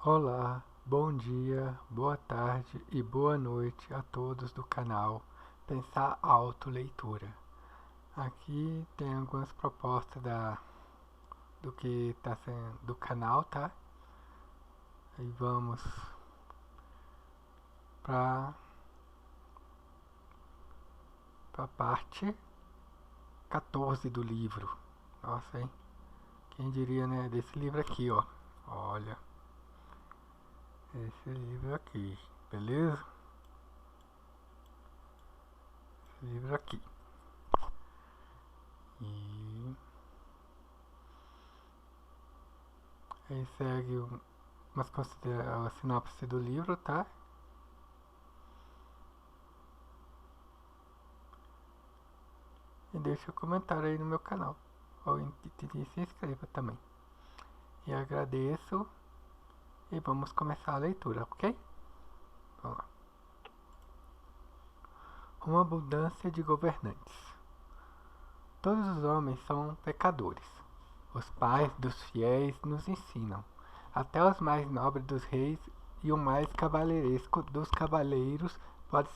Olá, bom dia, boa tarde e boa noite a todos do canal Pensar Alto Leitura. Aqui tem algumas propostas do que está sendo do canal, tá? E vamos para a parte 14 do livro. Nossa, hein? Quem diria, né? Desse livro aqui, ó. Olha, esse livro aqui, beleza? Esse livro aqui. E aí segue umas a sinopse do livro, tá? E deixa um comentário aí no meu canal. Ou se inscreva também. E agradeço. E vamos começar a leitura, ok? Vamos lá. Uma abundância de governantes. Todos os homens são pecadores. Os pais dos fiéis nos ensinam. Até os mais nobres dos reis e o mais cavalheiresco dos cavaleiros pode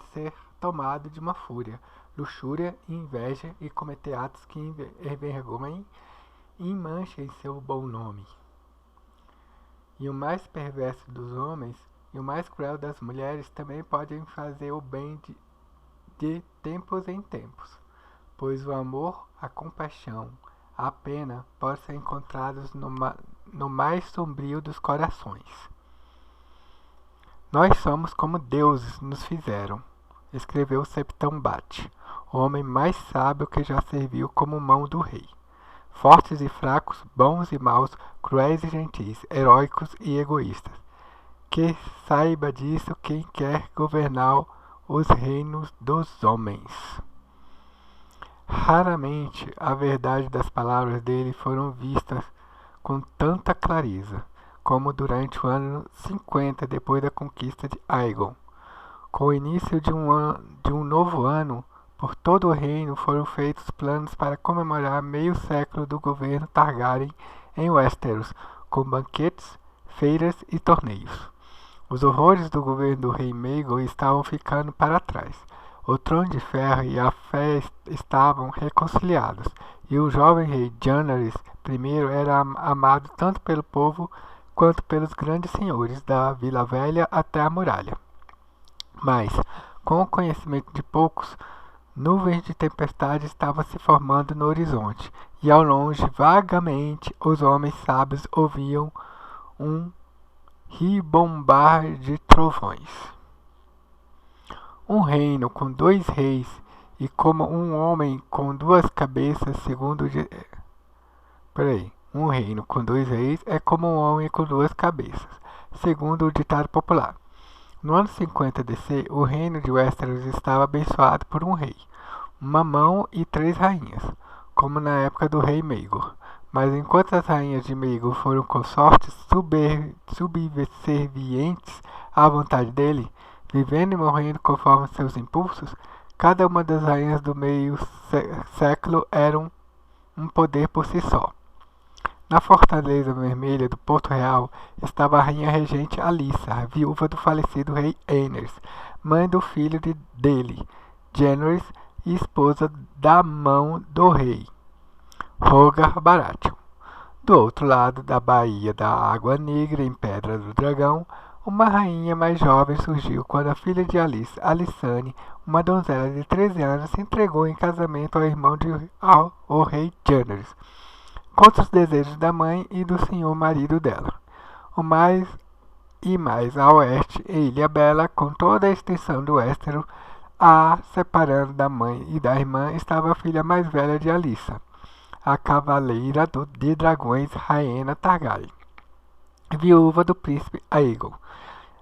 ser tomado de uma fúria, luxúria e inveja e cometer atos que envergonhem e manchem seu bom nome. E o mais perverso dos homens e o mais cruel das mulheres também podem fazer o bem de tempos em tempos, pois o amor, a compaixão, a pena podem ser encontrados no mais sombrio dos corações. Nós somos como deuses nos fizeram, escreveu Septembate, o homem mais sábio que já serviu como mão do rei. Fortes e fracos, bons e maus, cruéis e gentis, heróicos e egoístas. Que saiba disso quem quer governar os reinos dos homens. Raramente a verdade das palavras dele foram vistas com tanta clareza como durante o ano 50 depois da conquista de Aegon. Com o início de um novo ano, por todo o reino foram feitos planos para comemorar meio século do governo Targaryen em Westeros, com banquetes, feiras e torneios. Os horrores do governo do rei Maegor estavam ficando para trás. O trono de ferro e a fé estavam reconciliados, e o jovem rei Jaehaerys I era amado tanto pelo povo quanto pelos grandes senhores da Vila Velha até a muralha. Mas, com o conhecimento de poucos, nuvens de tempestade estavam se formando no horizonte, e ao longe, vagamente, os homens sábios ouviam um ribombar de trovões. Um reino com 2 reis e como um homem com 2 cabeças, segundo um reino com 2 reis é como um homem com 2 cabeças, segundo o ditado popular. No ano 50 DC, o reino de Westeros estava abençoado por um rei, uma mão e 3 rainhas, como na época do rei Maegor. Mas enquanto as rainhas de Maegor foram consortes subservientes à vontade dele, vivendo e morrendo conforme seus impulsos, cada uma das rainhas do meio século era um poder por si só. Na Fortaleza Vermelha do Porto Real estava a rainha regente Alyssa, viúva do falecido rei Aenys, mãe do filho dele, Jaehaerys, e esposa da mão do rei, Rhaegar Baratheon. Do outro lado da Baía da Água Negra, em Pedra do Dragão, uma rainha mais jovem surgiu quando a filha de Alyssa, Alysanne, uma donzela de 13 anos, se entregou em casamento ao irmão ao rei Jaehaerys, contra os desejos da mãe e do senhor marido dela. Mais a oeste, em Ilha Bela, com toda a extensão do Westeros, separando da mãe e da irmã, estava a filha mais velha de Alyssa, a cavaleira de dragões Rhaena Targaryen, viúva do príncipe Aegon,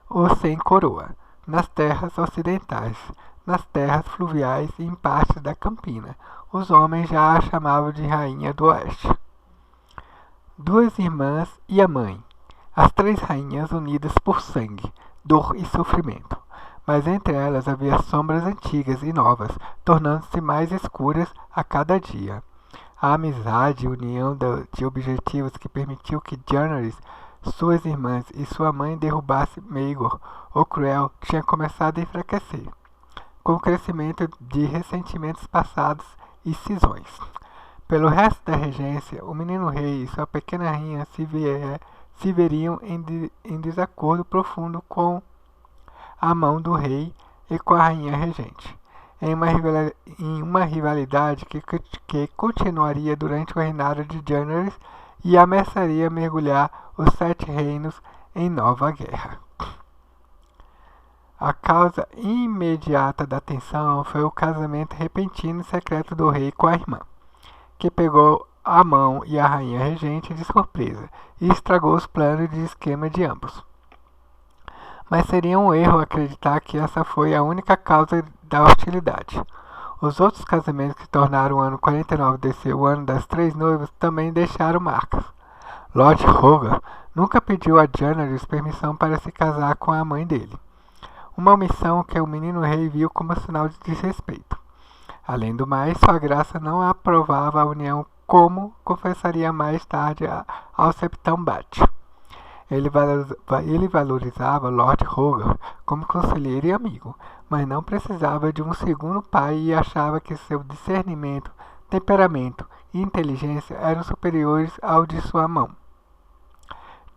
o sem coroa, nas terras ocidentais, nas terras fluviais e em partes da Campina. Os homens já a chamavam de Rainha do Oeste. 2 irmãs e a mãe, as 3 rainhas unidas por sangue, dor e sofrimento. Mas entre elas havia sombras antigas e novas, tornando-se mais escuras a cada dia. A amizade e união de objetivos que permitiu que Jaehaerys suas irmãs e sua mãe derrubasse Maegor, o Cruel tinha começado a enfraquecer, com o crescimento de ressentimentos passados e cisões. Pelo resto da regência, o menino rei e sua pequena rainha se veriam em desacordo profundo com a mão do rei e com a rainha regente, em uma rivalidade que continuaria durante o reinado de Jaehaerys e ameaçaria mergulhar os Sete Reinos em nova guerra. A causa imediata da tensão foi o casamento repentino e secreto do rei com a irmã, que pegou a mão e a rainha regente de surpresa e estragou os planos de esquema de ambos. Mas seria um erro acreditar que essa foi a única causa da hostilidade. Os outros casamentos que tornaram o ano 49 de ser o ano das três noivas também deixaram marcas. Lord Hogar nunca pediu a Jaehaerys permissão para se casar com a mãe dele, uma omissão que o menino rei viu como sinal de desrespeito. Além do mais, sua graça não aprovava a união, como confessaria mais tarde ao Septão Bat. Ele valorizava Lord Hogar como conselheiro e amigo, mas não precisava de um segundo pai e achava que seu discernimento, temperamento e inteligência eram superiores ao de sua mão.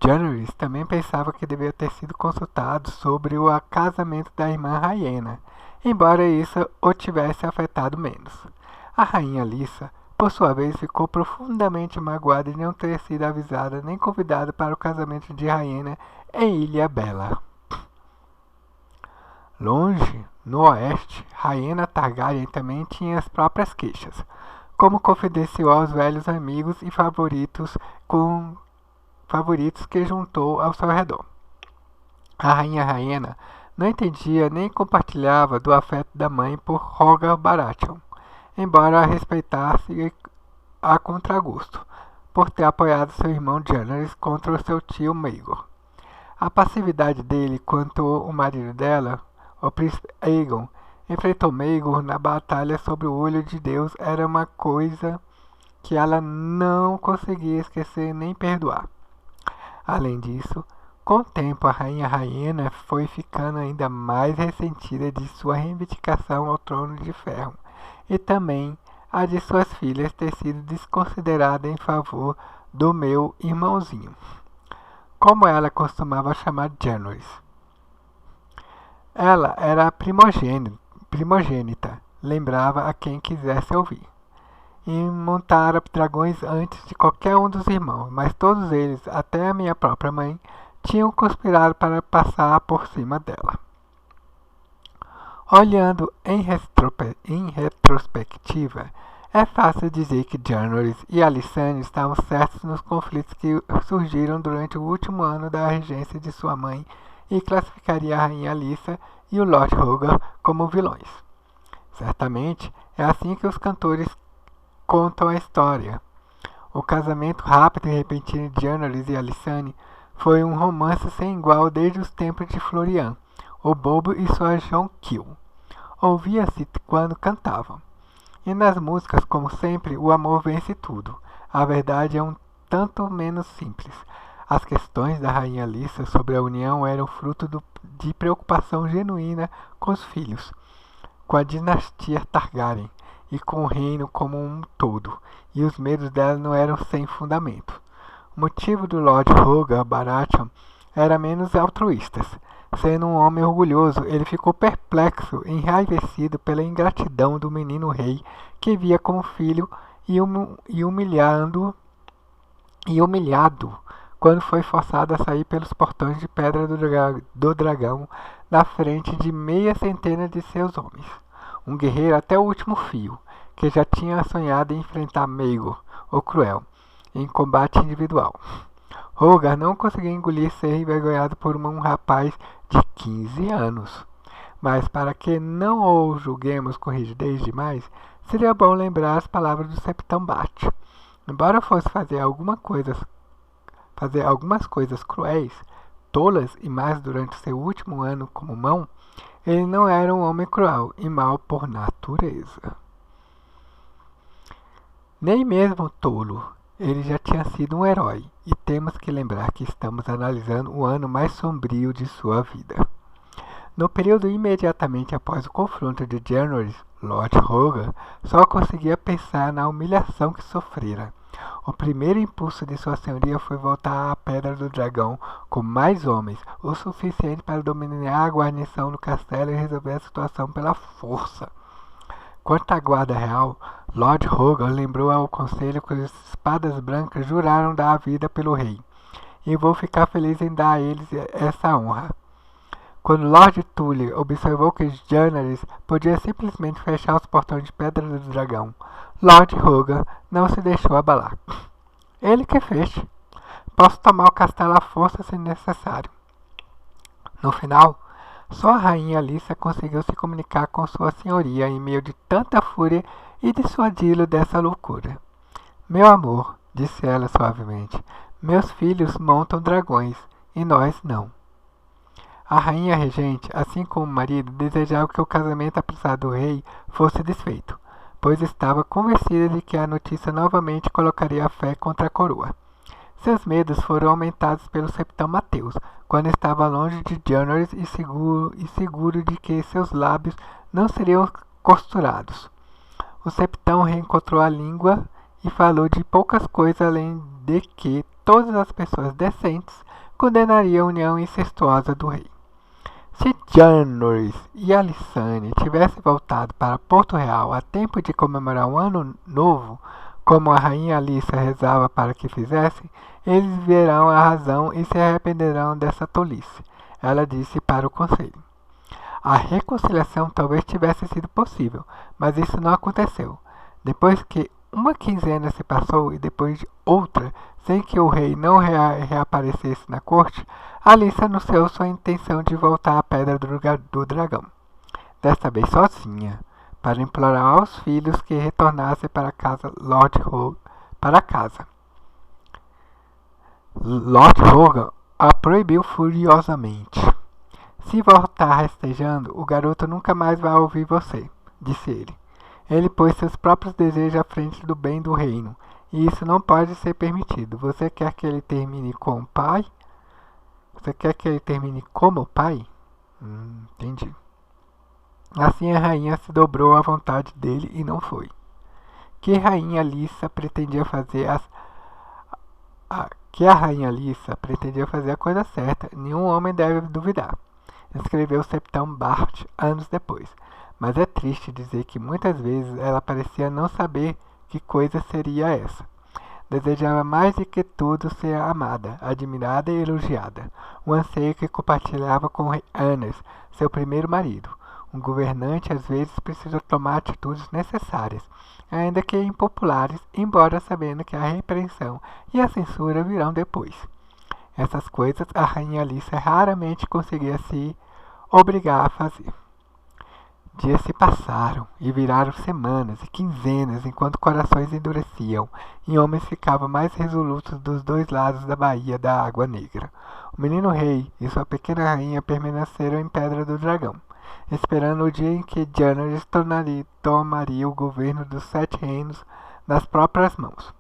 Jaehaerys também pensava que devia ter sido consultado sobre o casamento da irmã Rhaena, embora isso o tivesse afetado menos. A rainha Lysa, por sua vez, ficou profundamente magoada de não ter sido avisada nem convidada para o casamento de Rhaena em Ilha Bela. Longe, no oeste, Rhaena Targaryen também tinha as próprias queixas, como confidenciou aos velhos amigos e favoritos que juntou ao seu redor. A rainha Rhaena não entendia nem compartilhava do afeto da mãe por Rogar Baratheon, embora a respeitasse a contragosto, por ter apoiado seu irmão Jaehaerys contra o seu tio Maegor. A passividade dele quanto o marido dela, o príncipe Aegon, enfrentou Maegor na batalha sobre o Olho de Deus era uma coisa que ela não conseguia esquecer nem perdoar. Além disso, com o tempo a rainha Rhaena foi ficando ainda mais ressentida de sua reivindicação ao trono de ferro e também a de suas filhas ter sido desconsiderada em favor do meu irmãozinho, como ela costumava chamar Jaehaerys. Ela era a primogênita, lembrava a quem quisesse ouvir, e montara dragões antes de qualquer um dos irmãos, mas todos eles, até a minha própria mãe, tinham conspirado para passar por cima dela. Olhando em retrospectiva, é fácil dizer que Jaehaerys e Alysanne estavam certos nos conflitos que surgiram durante o último ano da regência de sua mãe e classificaria a rainha Lysa e o Lord Hogar como vilões. Certamente, é assim que os cantores contam a história. O casamento rápido e repentino de Jaehaerys e Alysanne foi um romance sem igual desde os tempos de Florian, o Bobo e sua Jonquil. Ouvia-se quando cantavam. E nas músicas, como sempre, o amor vence tudo. A verdade é um tanto menos simples. As questões da rainha Lysa sobre a união eram fruto de preocupação genuína com os filhos, com a dinastia Targaryen e com o reino como um todo, e os medos dela não eram sem fundamento. O motivo do Lord Hogar Baratheon era menos altruísta. Sendo um homem orgulhoso, ele ficou perplexo e enraivecido pela ingratidão do menino rei que via como filho e humilhado quando foi forçado a sair pelos portões de pedra do dragão na frente de meia centena de seus homens. Um guerreiro até o último fio, que já tinha sonhado em enfrentar Maegor, o Cruel, em combate individual. Hogar não conseguia engolir ser envergonhado por um rapaz de 15 anos. Mas para que não o julguemos com rigidez demais, seria bom lembrar as palavras do Septão Bat. Embora fosse fazer algumas coisas cruéis, tolas e más durante seu último ano como mão, ele não era um homem cruel e mau por natureza. Nem mesmo tolo, ele já tinha sido um herói, e temos que lembrar que estamos analisando o ano mais sombrio de sua vida. No período imediatamente após o confronto de Jaehaerys, Lord Hogan só conseguia pensar na humilhação que sofrera. O primeiro impulso de sua senhoria foi voltar à Pedra do Dragão com mais homens, o suficiente para dominar a guarnição do castelo e resolver a situação pela força. Quanto à guarda real, Lord Hogan lembrou ao conselho que as espadas brancas juraram dar a vida pelo rei, e vou ficar feliz em dar a eles essa honra. Quando Lord Tully observou que Jaehaerys podia simplesmente fechar os portões de Pedra do Dragão, Lord Hogan não se deixou abalar. Ele que feche. Posso tomar o castelo à força se necessário. No final, só a rainha Alyssa conseguiu se comunicar com sua senhoria em meio de tanta fúria e dissuadi-lo dessa loucura. Meu amor, disse ela suavemente, meus filhos montam dragões e nós não. A rainha regente, assim como o marido, desejava que o casamento apressado do rei fosse desfeito, pois estava convencida de que a notícia novamente colocaria a fé contra a coroa. Seus medos foram aumentados pelo septão Mateus, quando estava longe de Jaehaerys e seguro de que seus lábios não seriam costurados. O septão reencontrou a língua e falou de poucas coisas além de que todas as pessoas decentes condenariam a união incestuosa do rei. Se Jaehaerys e Alysanne tivessem voltado para Porto Real a tempo de comemorar um ano novo, como a rainha Alyssa rezava para que fizessem, eles verão a razão e se arrependerão dessa tolice, ela disse para o conselho. A reconciliação talvez tivesse sido possível, mas isso não aconteceu. Depois que uma quinzena se passou e depois de outra, sem que o rei não reaparecesse na corte, Alyssa anunciou sua intenção de voltar à Pedra do Dragão, desta vez sozinha, para implorar aos filhos que retornassem para casa Lord Hogan a proibiu furiosamente. Se voltar rastejando, o garoto nunca mais vai ouvir você, disse ele. Ele pôs seus próprios desejos à frente do bem do reino, e isso não pode ser permitido. Você quer que ele termine com o pai? Você quer que ele termine como pai? Entendi. Assim a rainha se dobrou à vontade dele e não foi. Que a rainha Alyssa pretendia fazer a coisa certa, nenhum homem deve duvidar, escreveu Septão Bart anos depois. Mas é triste dizer que muitas vezes ela parecia não saber que coisa seria essa. Desejava mais de que tudo ser amada, admirada e elogiada, um anseio que compartilhava com Rhaenys, seu primeiro marido. Um governante às vezes precisa tomar atitudes necessárias, ainda que impopulares, embora sabendo que a repreensão e a censura virão depois. Essas coisas a rainha Alyssa raramente conseguia se obrigar a fazer. Dias se passaram e viraram semanas e quinzenas enquanto corações endureciam e homens ficavam mais resolutos dos dois lados da Baía da Água Negra. O menino rei e sua pequena rainha permaneceram em Pedra do Dragão, esperando o dia em que Jaehaerys tomaria o governo dos 7 reinos nas próprias mãos.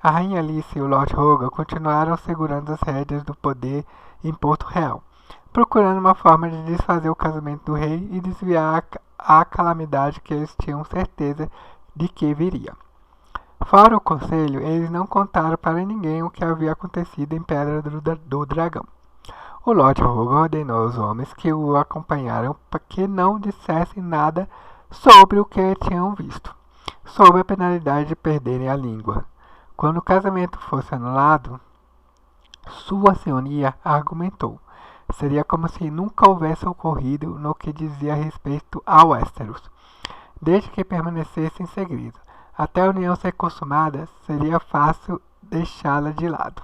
A rainha Alyssa e o Lord Hogan continuaram segurando as rédeas do poder em Porto Real, procurando uma forma de desfazer o casamento do rei e desviar a calamidade que eles tinham certeza de que viria. Fora o conselho, eles não contaram para ninguém o que havia acontecido em Pedra do Dragão. O Lord Hogan ordenou aos homens que o acompanharam para que não dissessem nada sobre o que tinham visto, sob a penalidade de perderem a língua. Quando o casamento fosse anulado, sua senhoria argumentou. Seria como se nunca houvesse ocorrido no que dizia respeito a Westeros, desde que permanecesse em segredo. Até a união ser consumada, seria fácil deixá-la de lado.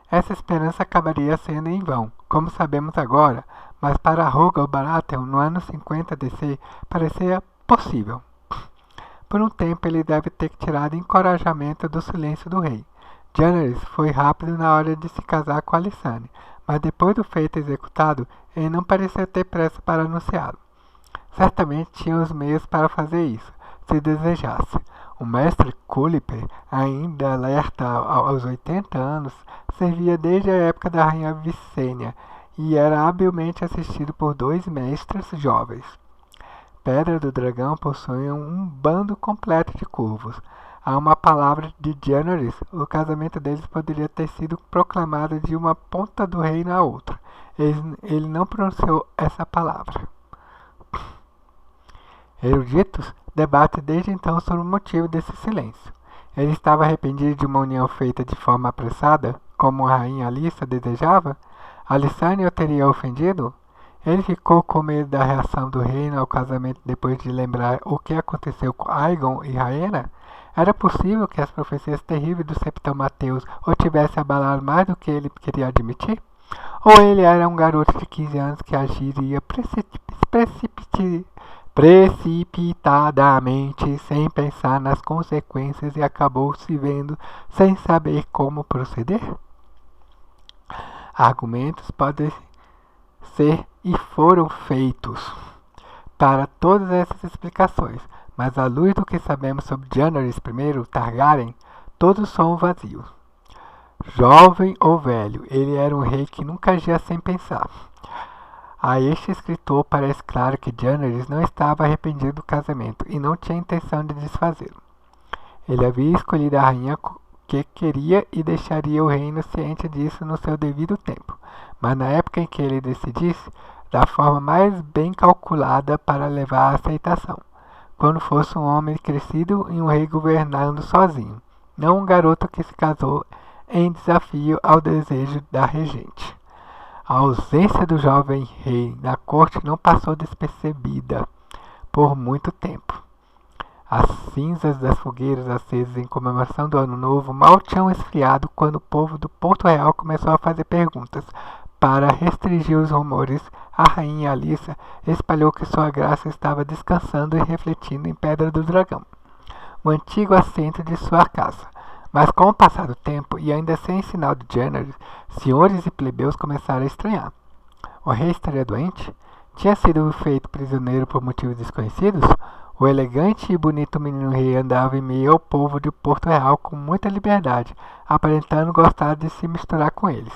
Essa esperança acabaria sendo em vão, como sabemos agora, mas para Rogal Baratheon, no ano 50 DC, parecia possível. Por um tempo ele deve ter tirado encorajamento do silêncio do rei. Jaehaerys foi rápido na hora de se casar com Alysanne, mas depois do feito executado, ele não parecia ter pressa para anunciá-lo. Certamente tinha os meios para fazer isso, se desejasse. O mestre Culiper, ainda alerta aos 80 anos, servia desde a época da rainha Vicênia e era habilmente assistido por 2 mestres jovens. Pedra do Dragão possui um bando completo de curvos. Há uma palavra de Janoris, o casamento deles poderia ter sido proclamado de uma ponta do reino à outra. Ele não pronunciou essa palavra. Eruditos debatem desde então sobre o motivo desse silêncio. Ele estava arrependido de uma união feita de forma apressada, como a rainha Alissa desejava? Alissane o teria ofendido? Ele ficou com medo da reação do reino ao casamento depois de lembrar o que aconteceu com Aegon e Rhaena? Era possível que as profecias terríveis do Septão Mateus o tivessem abalado mais do que ele queria admitir? Ou ele era um garoto de 15 anos que agiria precipitadamente, sem pensar nas consequências e acabou se vendo sem saber como proceder? Argumentos podem ser e foram feitos para todas essas explicações, mas à luz do que sabemos sobre Janoris I Targaryen, todos são vazios. Jovem ou velho, ele era um rei que nunca agia sem pensar. A este escritor parece claro que Janoris não estava arrependido do casamento e não tinha intenção de desfazê-lo. Ele havia escolhido a rainha que queria e deixaria o reino ciente disso no seu devido tempo, mas na época em que ele decidisse, da forma mais bem calculada para levar à aceitação, quando fosse um homem crescido e um rei governando sozinho, não um garoto que se casou em desafio ao desejo da regente. A ausência do jovem rei na corte não passou despercebida por muito tempo. As cinzas das fogueiras acesas em comemoração do Ano Novo mal tinham esfriado quando o povo do Porto Real começou a fazer perguntas. Para restringir os rumores, a rainha Alissa espalhou que sua graça estava descansando e refletindo em Pedra do Dragão, o antigo assento de sua casa. Mas com o passar do tempo, e ainda sem sinal de Janoris, senhores e plebeus começaram a estranhar. O rei estaria doente? Tinha sido feito prisioneiro por motivos desconhecidos? O elegante e bonito menino rei andava em meio ao povo de Porto Real com muita liberdade, aparentando gostar de se misturar com eles.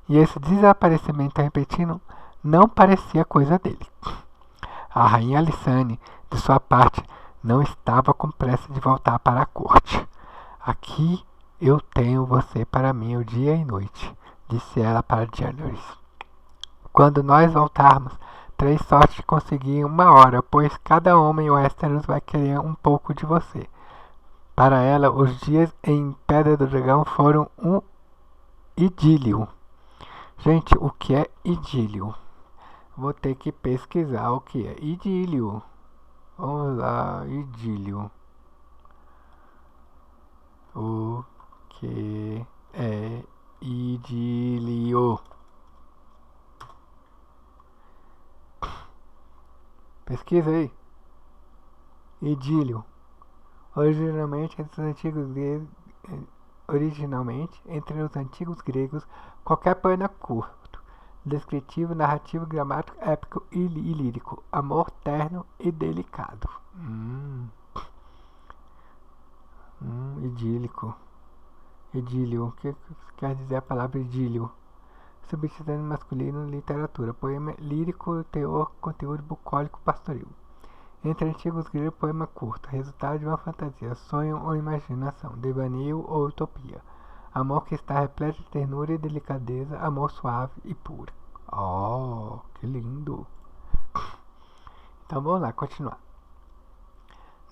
E esse desaparecimento repentino não parecia coisa dele. A rainha Alissane, de sua parte, não estava com pressa de voltar para a corte. Aqui eu tenho você para mim o dia e noite, disse ela para Janoris. Quando nós voltarmos, 3 sortes de conseguir em 1 hora, pois cada homem Westeros vai querer um pouco de você. Para ela, os dias em Pedra do Dragão foram um idílio. Gente, o que é idílio? Vou ter que pesquisar o que é idílio. Vamos lá, idílio. O que é idílio? Pesquisa aí. Idílio. Originalmente entre os antigos gregos, qualquer poema curto, descritivo, narrativo, gramático, épico e lírico, amor terno e delicado. Idílico. Idílio. O que quer dizer a palavra idílio? Substantivo masculino, literatura, poema lírico, teor, conteúdo bucólico, pastoril. Entre antigos gregos, poema curto, resultado de uma fantasia, sonho ou imaginação, devaneio ou utopia. Amor que está repleto de ternura e delicadeza, amor suave e puro. Oh, que lindo! Então vamos lá, continuar.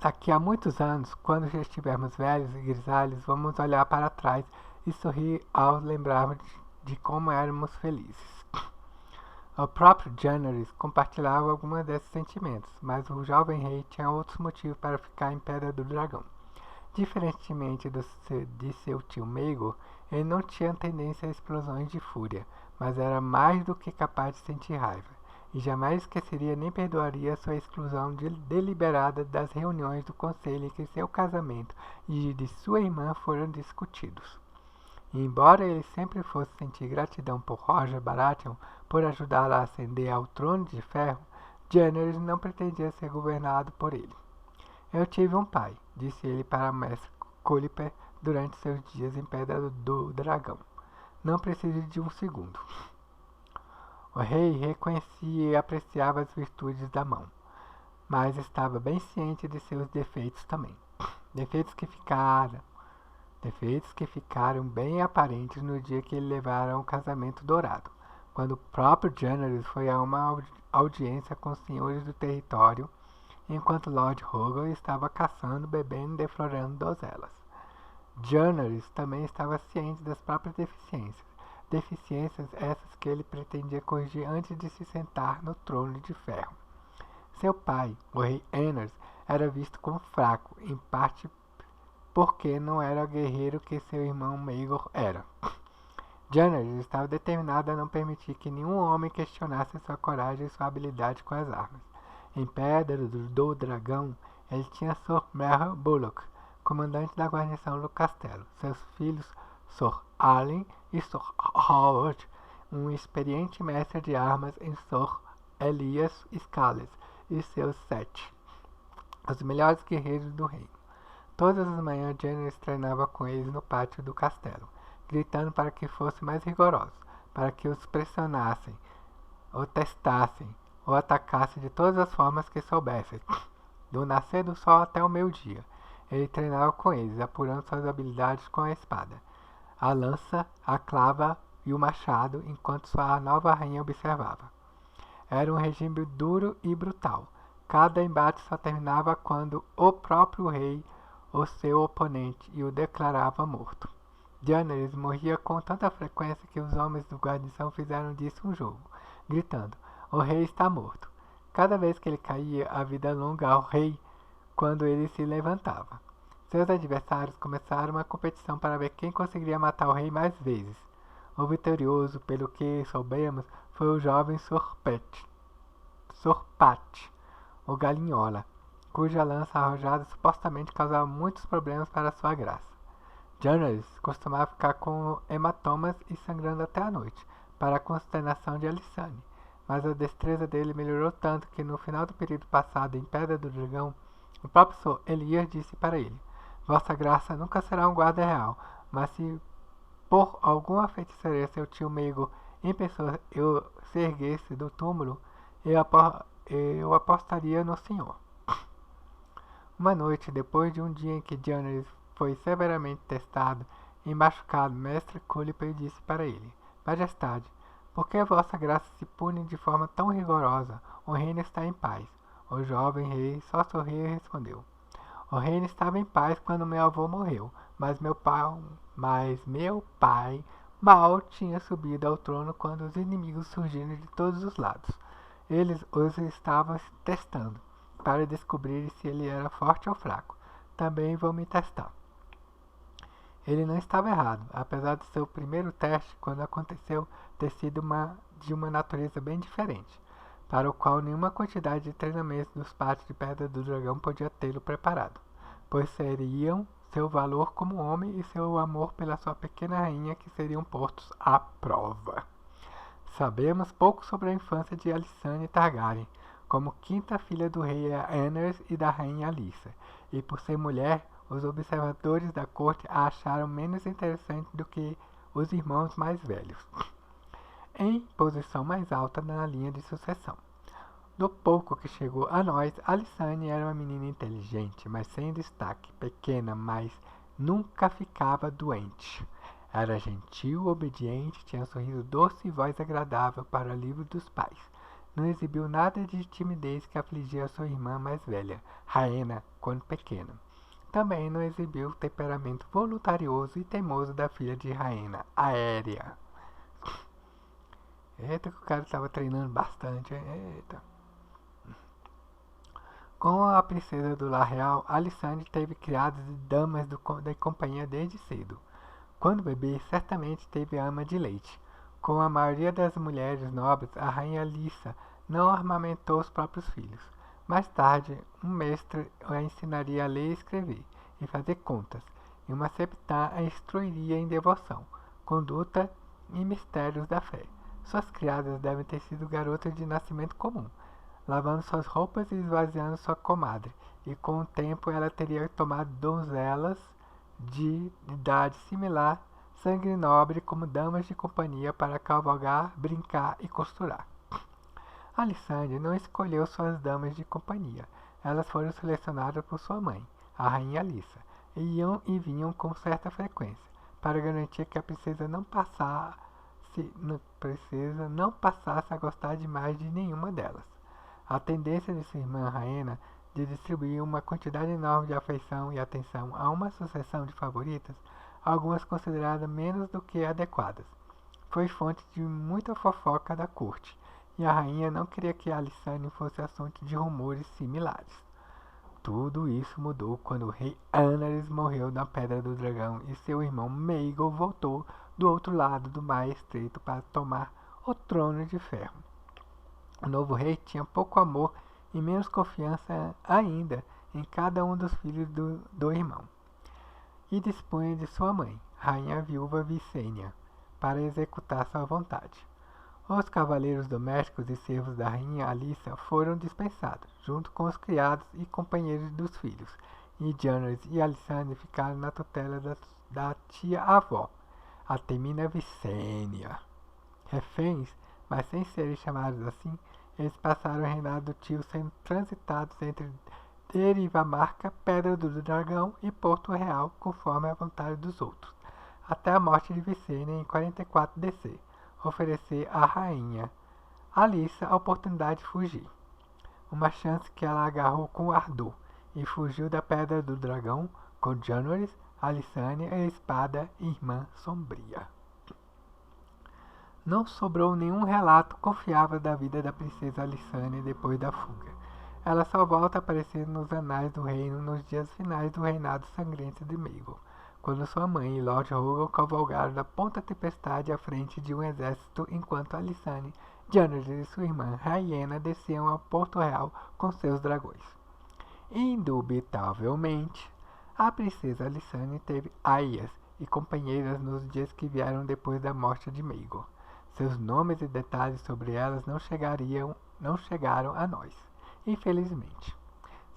Daqui a muitos anos, quando já estivermos velhos e grisalhos, vamos olhar para trás e sorrir ao lembrarmos de como éramos felizes. O próprio Janoris compartilhava alguns desses sentimentos, mas o jovem rei tinha outros motivos para ficar em Pedra do Dragão. Diferentemente de seu tio Maegor, ele não tinha tendência a explosões de fúria, mas era mais do que capaz de sentir raiva, e jamais esqueceria nem perdoaria sua exclusão deliberada das reuniões do conselho em que seu casamento e de sua irmã foram discutidos. E embora ele sempre fosse sentir gratidão por Roger Baratheon por ajudá-la a ascender ao trono de ferro, Janoris não pretendia ser governado por ele. Eu tive um pai, disse ele para Mestre Culiper durante seus dias em Pedra do Dragão. Não preciso de um segundo. O rei reconhecia e apreciava as virtudes da mão, mas estava bem ciente de seus defeitos também. Defeitos que ficaram bem aparentes no dia que ele levaram ao casamento dourado, quando o próprio Jaehaerys foi a uma audiência com os senhores do território, enquanto Lord Hogan estava caçando, bebendo e deflorando donzelas. Jaehaerys também estava ciente das próprias deficiências essas que ele pretendia corrigir antes de se sentar no trono de ferro. Seu pai, o rei Aenys, era visto como fraco, em parte porque não era o guerreiro que seu irmão Maegor era. Jaehaerys estava determinado a não permitir que nenhum homem questionasse sua coragem e sua habilidade com as armas. Em Pedra do Dragão, ele tinha Sir Merry Bullock, comandante da guarnição do castelo, seus filhos Sir Arlen e Sir Howard, um experiente mestre de armas em Sir Elias Scales e seus 7, os melhores guerreiros do reino. Todas as manhãs Jaehaerys treinava com eles no pátio do castelo, gritando para que fossem mais rigorosos, para que os pressionassem, ou testassem, ou atacassem de todas as formas que soubessem, do nascer do sol até o meio-dia. Ele treinava com eles, apurando suas habilidades com a espada, a lança, a clava e o machado, enquanto sua nova rainha observava. Era um regime duro e brutal. Cada embate só terminava quando o próprio rei, ou seu oponente, o declarava morto. Jaehaerys morria com tanta frequência que os homens do guarnição fizeram disso um jogo, gritando: "O rei está morto!" Cada vez que ele caía, a vida longa ao rei quando ele se levantava. Seus adversários começaram uma competição para ver quem conseguiria matar o rei mais vezes. O vitorioso, pelo que soubemos, foi o jovem Sorpat, o Galinhola, cuja lança arrojada supostamente causava muitos problemas para sua graça. Jaehaerys costumava ficar com hematomas e sangrando até a noite, para a consternação de Alysanne, mas a destreza dele melhorou tanto que no final do período passado em Pedra do Dragão, o próprio Sir Elias disse para ele: "Vossa Graça nunca será um guarda real, mas se por alguma feitiçaria seu tio Maegor em pessoa se erguesse do túmulo, eu apostaria no senhor." Uma noite, depois de um dia em que Jaehaerys foi severamente testado e machucado, Mestre Culiper disse para ele: "Majestade, por que Vossa Graça se pune de forma tão rigorosa? O reino está em paz." O jovem rei só sorriu e respondeu: "O reino estava em paz quando meu avô morreu, mas meu pai mal tinha subido ao trono quando os inimigos surgiram de todos os lados. Eles os estavam testando, para descobrir se ele era forte ou fraco. Também vão me testar." Ele não estava errado, apesar de seu primeiro teste, quando aconteceu, ter sido de uma natureza bem diferente, para o qual nenhuma quantidade de treinamento dos pátios de Pedra do Dragão podia tê-lo preparado, pois seriam seu valor como homem e seu amor pela sua pequena rainha que seriam postos à prova. Sabemos pouco sobre a infância de Alysanne Targaryen, como quinta filha do rei Aenys e da rainha Alyssa, e por ser mulher, os observadores da corte a acharam menos interessante do que os irmãos mais velhos, em posição mais alta na linha de sucessão. Do pouco que chegou a nós, Alysanne era uma menina inteligente, mas sem destaque, pequena, mas nunca ficava doente. Era gentil, obediente, tinha um sorriso doce e voz agradável para o alívio dos pais. Não exibiu nada de timidez que afligia sua irmã mais velha, Rhaena, quando pequena. Também não exibiu o temperamento voluntarioso e teimoso da filha de Rhaena, Aérea. Eita, que o cara estava treinando bastante, eita. Com a princesa do lar real, Alysanne teve criadas e damas da companhia desde cedo. Quando bebê, certamente teve ama de leite. Com a maioria das mulheres nobres, a rainha Alyssa não ornamentou os próprios filhos. Mais tarde, um mestre a ensinaria a ler e escrever, e fazer contas, e uma septã a instruiria em devoção, conduta e mistérios da fé. Suas criadas devem ter sido garotas de nascimento comum, lavando suas roupas e esvaziando sua comadre, e com o tempo ela teria tomado donzelas de idade similar, sangue nobre, como damas de companhia para cavalgar, brincar e costurar. Alissandre não escolheu suas damas de companhia. Elas foram selecionadas por sua mãe, a rainha Alissa, e iam e vinham com certa frequência, para garantir que a princesa não passasse a gostar de mais de nenhuma delas. A tendência de sua irmã Raena de distribuir uma quantidade enorme de afeição e atenção a uma sucessão de favoritas, algumas consideradas menos do que adequadas, foi fonte de muita fofoca da corte, e a rainha não queria que Alissane fosse assunto de rumores similares. Tudo isso mudou quando o rei Anaris morreu na Pedra do Dragão e seu irmão Maegor voltou do outro lado do Mar Estreito para tomar o Trono de Ferro. O novo rei tinha pouco amor e menos confiança ainda em cada um dos filhos do irmão, e dispunha de sua mãe, rainha viúva Vicênia, para executar sua vontade. Os cavaleiros domésticos e servos da rainha Alissa foram dispensados, junto com os criados e companheiros dos filhos, e Janice e Alissandre ficaram na tutela da tia-avó, a temida Vicênia. Reféns, mas sem serem chamados assim, eles passaram o reinado do tio sendo transitados entre Derivamarca, Pedra do Dragão e Porto Real, conforme a vontade dos outros, até a morte de Vicênia em 44 DC, oferecer à rainha Alissa a oportunidade de fugir. Uma chance que ela agarrou com ardor, e fugiu da Pedra do Dragão com Janoris, Alissane e a espada Irmã Sombria. Não sobrou nenhum relato confiável da vida da princesa Alissane depois da fuga. Ela só volta a aparecer nos anais do reino nos dias finais do reinado sangrento de Maegor, quando sua mãe e Lord Rogan cavalgaram da Ponta Tempestade à frente de um exército, enquanto Alissane, Janoris e sua irmã Raiena desciam ao Porto Real com seus dragões. Indubitavelmente, a princesa Alissane teve aias e companheiras nos dias que vieram depois da morte de Maegor. Seus nomes e detalhes sobre elas não chegaram a nós, infelizmente.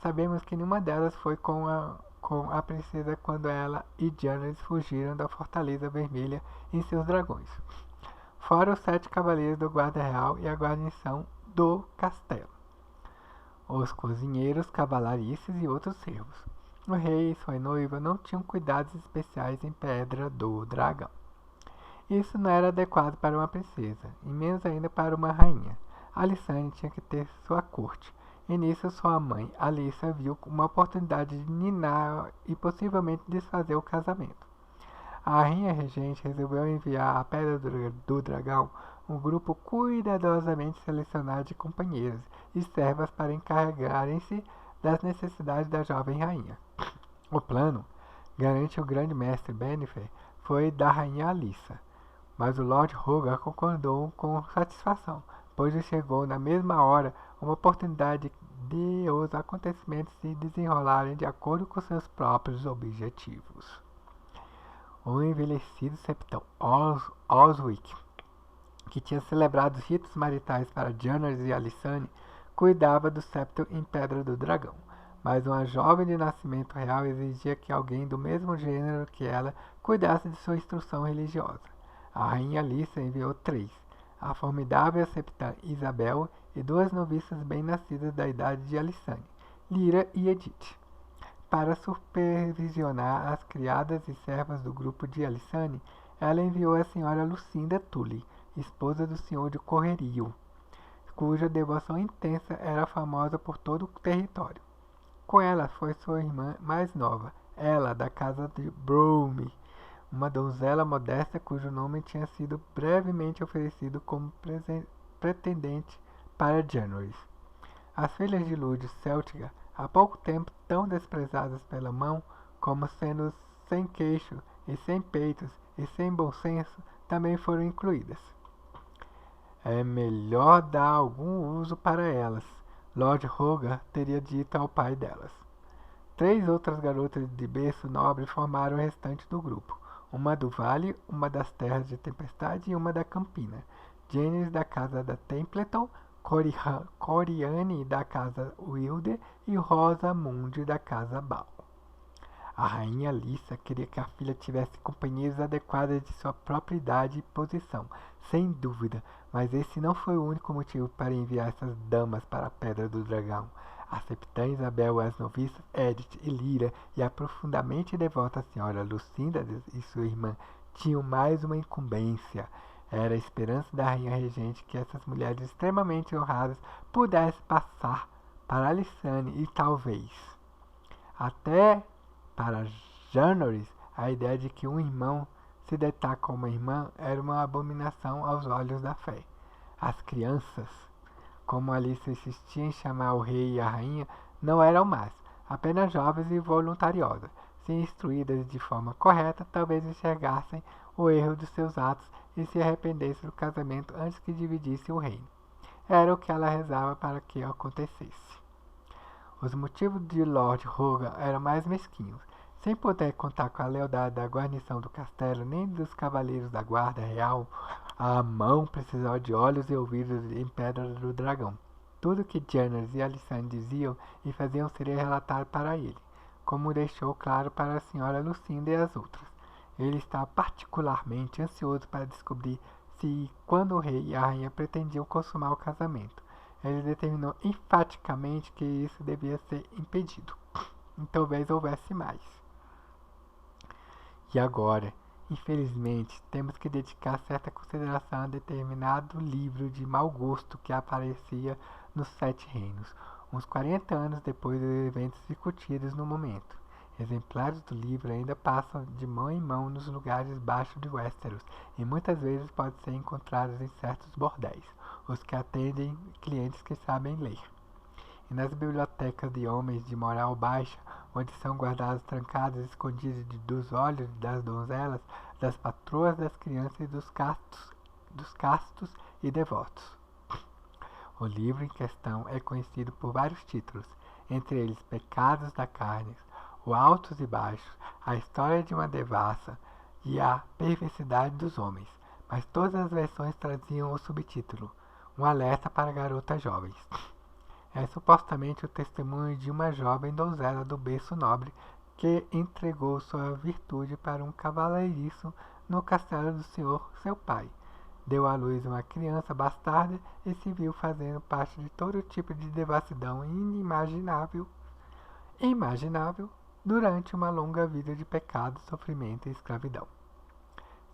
Sabemos que nenhuma delas foi com a princesa quando ela e Janice fugiram da Fortaleza Vermelha em seus dragões, fora os 7 cavaleiros do Guarda Real e a guarnição do castelo, os cozinheiros, cavalariças e outros servos. O rei e sua noiva não tinham cuidados especiais em Pedra do Dragão. Isso não era adequado para uma princesa, e menos ainda para uma rainha. Alissane tinha que ter sua corte, e nisso sua mãe, Alissa, viu uma oportunidade de ninar e possivelmente desfazer o casamento. A rainha regente resolveu enviar à Pedra do Dragão um grupo cuidadosamente selecionado de companheiras e servas para encarregarem-se das necessidades da jovem rainha. O plano, garante o grande mestre Bennifer, foi da rainha Alissa, mas o Lord Rogan concordou com satisfação, pois lhe chegou na mesma hora uma oportunidade de os acontecimentos se desenrolarem de acordo com seus próprios objetivos. O envelhecido septão Oswick, que tinha celebrado os ritos maritais para Janoris e Alissane, cuidava do septo em Pedra do Dragão, mas uma jovem de nascimento real exigia que alguém do mesmo gênero que ela cuidasse de sua instrução religiosa. A rainha Alissa enviou 3, a formidável septã Isabel e 2 noviças bem-nascidas da idade de Alissane, Lyra e Edith, para supervisionar as criadas e servas do grupo de Alissane. Ela enviou a senhora Lucinda Tully, esposa do senhor de Correrio, cuja devoção intensa era famosa por todo o território. Com ela foi sua irmã mais nova, ela da casa de Brome, uma donzela modesta cujo nome tinha sido brevemente oferecido como pretendente para Janoris. As filhas de Lud Celtica, há pouco tempo tão desprezadas pela mão como sendo sem queixo e sem peitos e sem bom senso, também foram incluídas. É melhor dar algum uso para elas, Lord Rogan teria dito ao pai delas. 3 outras garotas de berço nobre formaram o restante do grupo, uma do vale, uma das terras de tempestade e uma da campina. Janice da casa da Templeton, Coriane da casa Wilder e Rosamunde da casa Bal. A rainha Lissa queria que a filha tivesse companheiros adequados de sua própria idade e posição, sem dúvida, mas esse não foi o único motivo para enviar essas damas para a Pedra do Dragão. A Septã Isabel, as noviças Edith e Lyra e a profundamente devota senhora Lucinda e sua irmã tinham mais uma incumbência. Era a esperança da rainha regente que essas mulheres extremamente honradas pudessem passar para Alissane e talvez até para Janoris, a ideia de que um irmão se deitar com uma irmã era uma abominação aos olhos da fé. As crianças, como Alice insistia em chamar o rei e a rainha, não eram más, apenas jovens e voluntariosas. Se instruídas de forma correta, talvez enxergassem o erro de seus atos e se arrependessem do casamento antes que dividissem o reino. Era o que ela rezava para que acontecesse. Os motivos de Lord Hogan eram mais mesquinhos. Sem poder contar com a lealdade da guarnição do castelo, nem dos cavaleiros da guarda real, a mão precisava de olhos e ouvidos em Pedra do Dragão. Tudo que Janice e Alysanne diziam e faziam seria relatado para ele, como deixou claro para a senhora Lucinda e as outras. Ele estava particularmente ansioso para descobrir se e quando o rei e a rainha pretendiam consumar o casamento. Ele determinou enfaticamente que isso devia ser impedido. E talvez houvesse mais. E agora, infelizmente, temos que dedicar certa consideração a determinado livro de mau gosto que aparecia nos Sete Reinos, uns 40 anos depois dos eventos discutidos no momento. Exemplares do livro ainda passam de mão em mão nos lugares baixos de Westeros e muitas vezes podem ser encontrados em certos bordéis, os que atendem clientes que sabem ler. E nas bibliotecas de homens de moral baixa, onde são guardados trancados e escondidos dos olhos das donzelas, das patroas, das crianças e dos castos e devotos. O livro em questão é conhecido por vários títulos, entre eles Pecados da Carne, o Altos e Baixos, a História de uma Devassa e a Perversidade dos Homens, mas todas as versões traziam o subtítulo, Um Alerta para Garotas Jovens. É supostamente o testemunho de uma jovem donzela do berço nobre que entregou sua virtude para um cavaleiriço no castelo do senhor, seu pai. Deu à luz uma criança bastarda e se viu fazendo parte de todo tipo de devassidão imaginável durante uma longa vida de pecado, sofrimento e escravidão.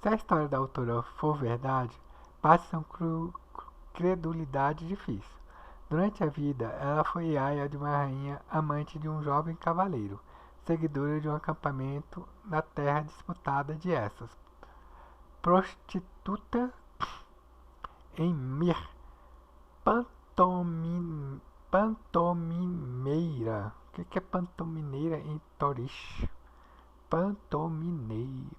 Se a história da autora for verdade, passa uma credulidade difícil. Durante a vida, ela foi aia de uma rainha amante de um jovem cavaleiro, seguidora de um acampamento na terra disputada de Essos, prostituta em Mir, pantomimeira. O que é pantomineira em Torish? Pantomimeira.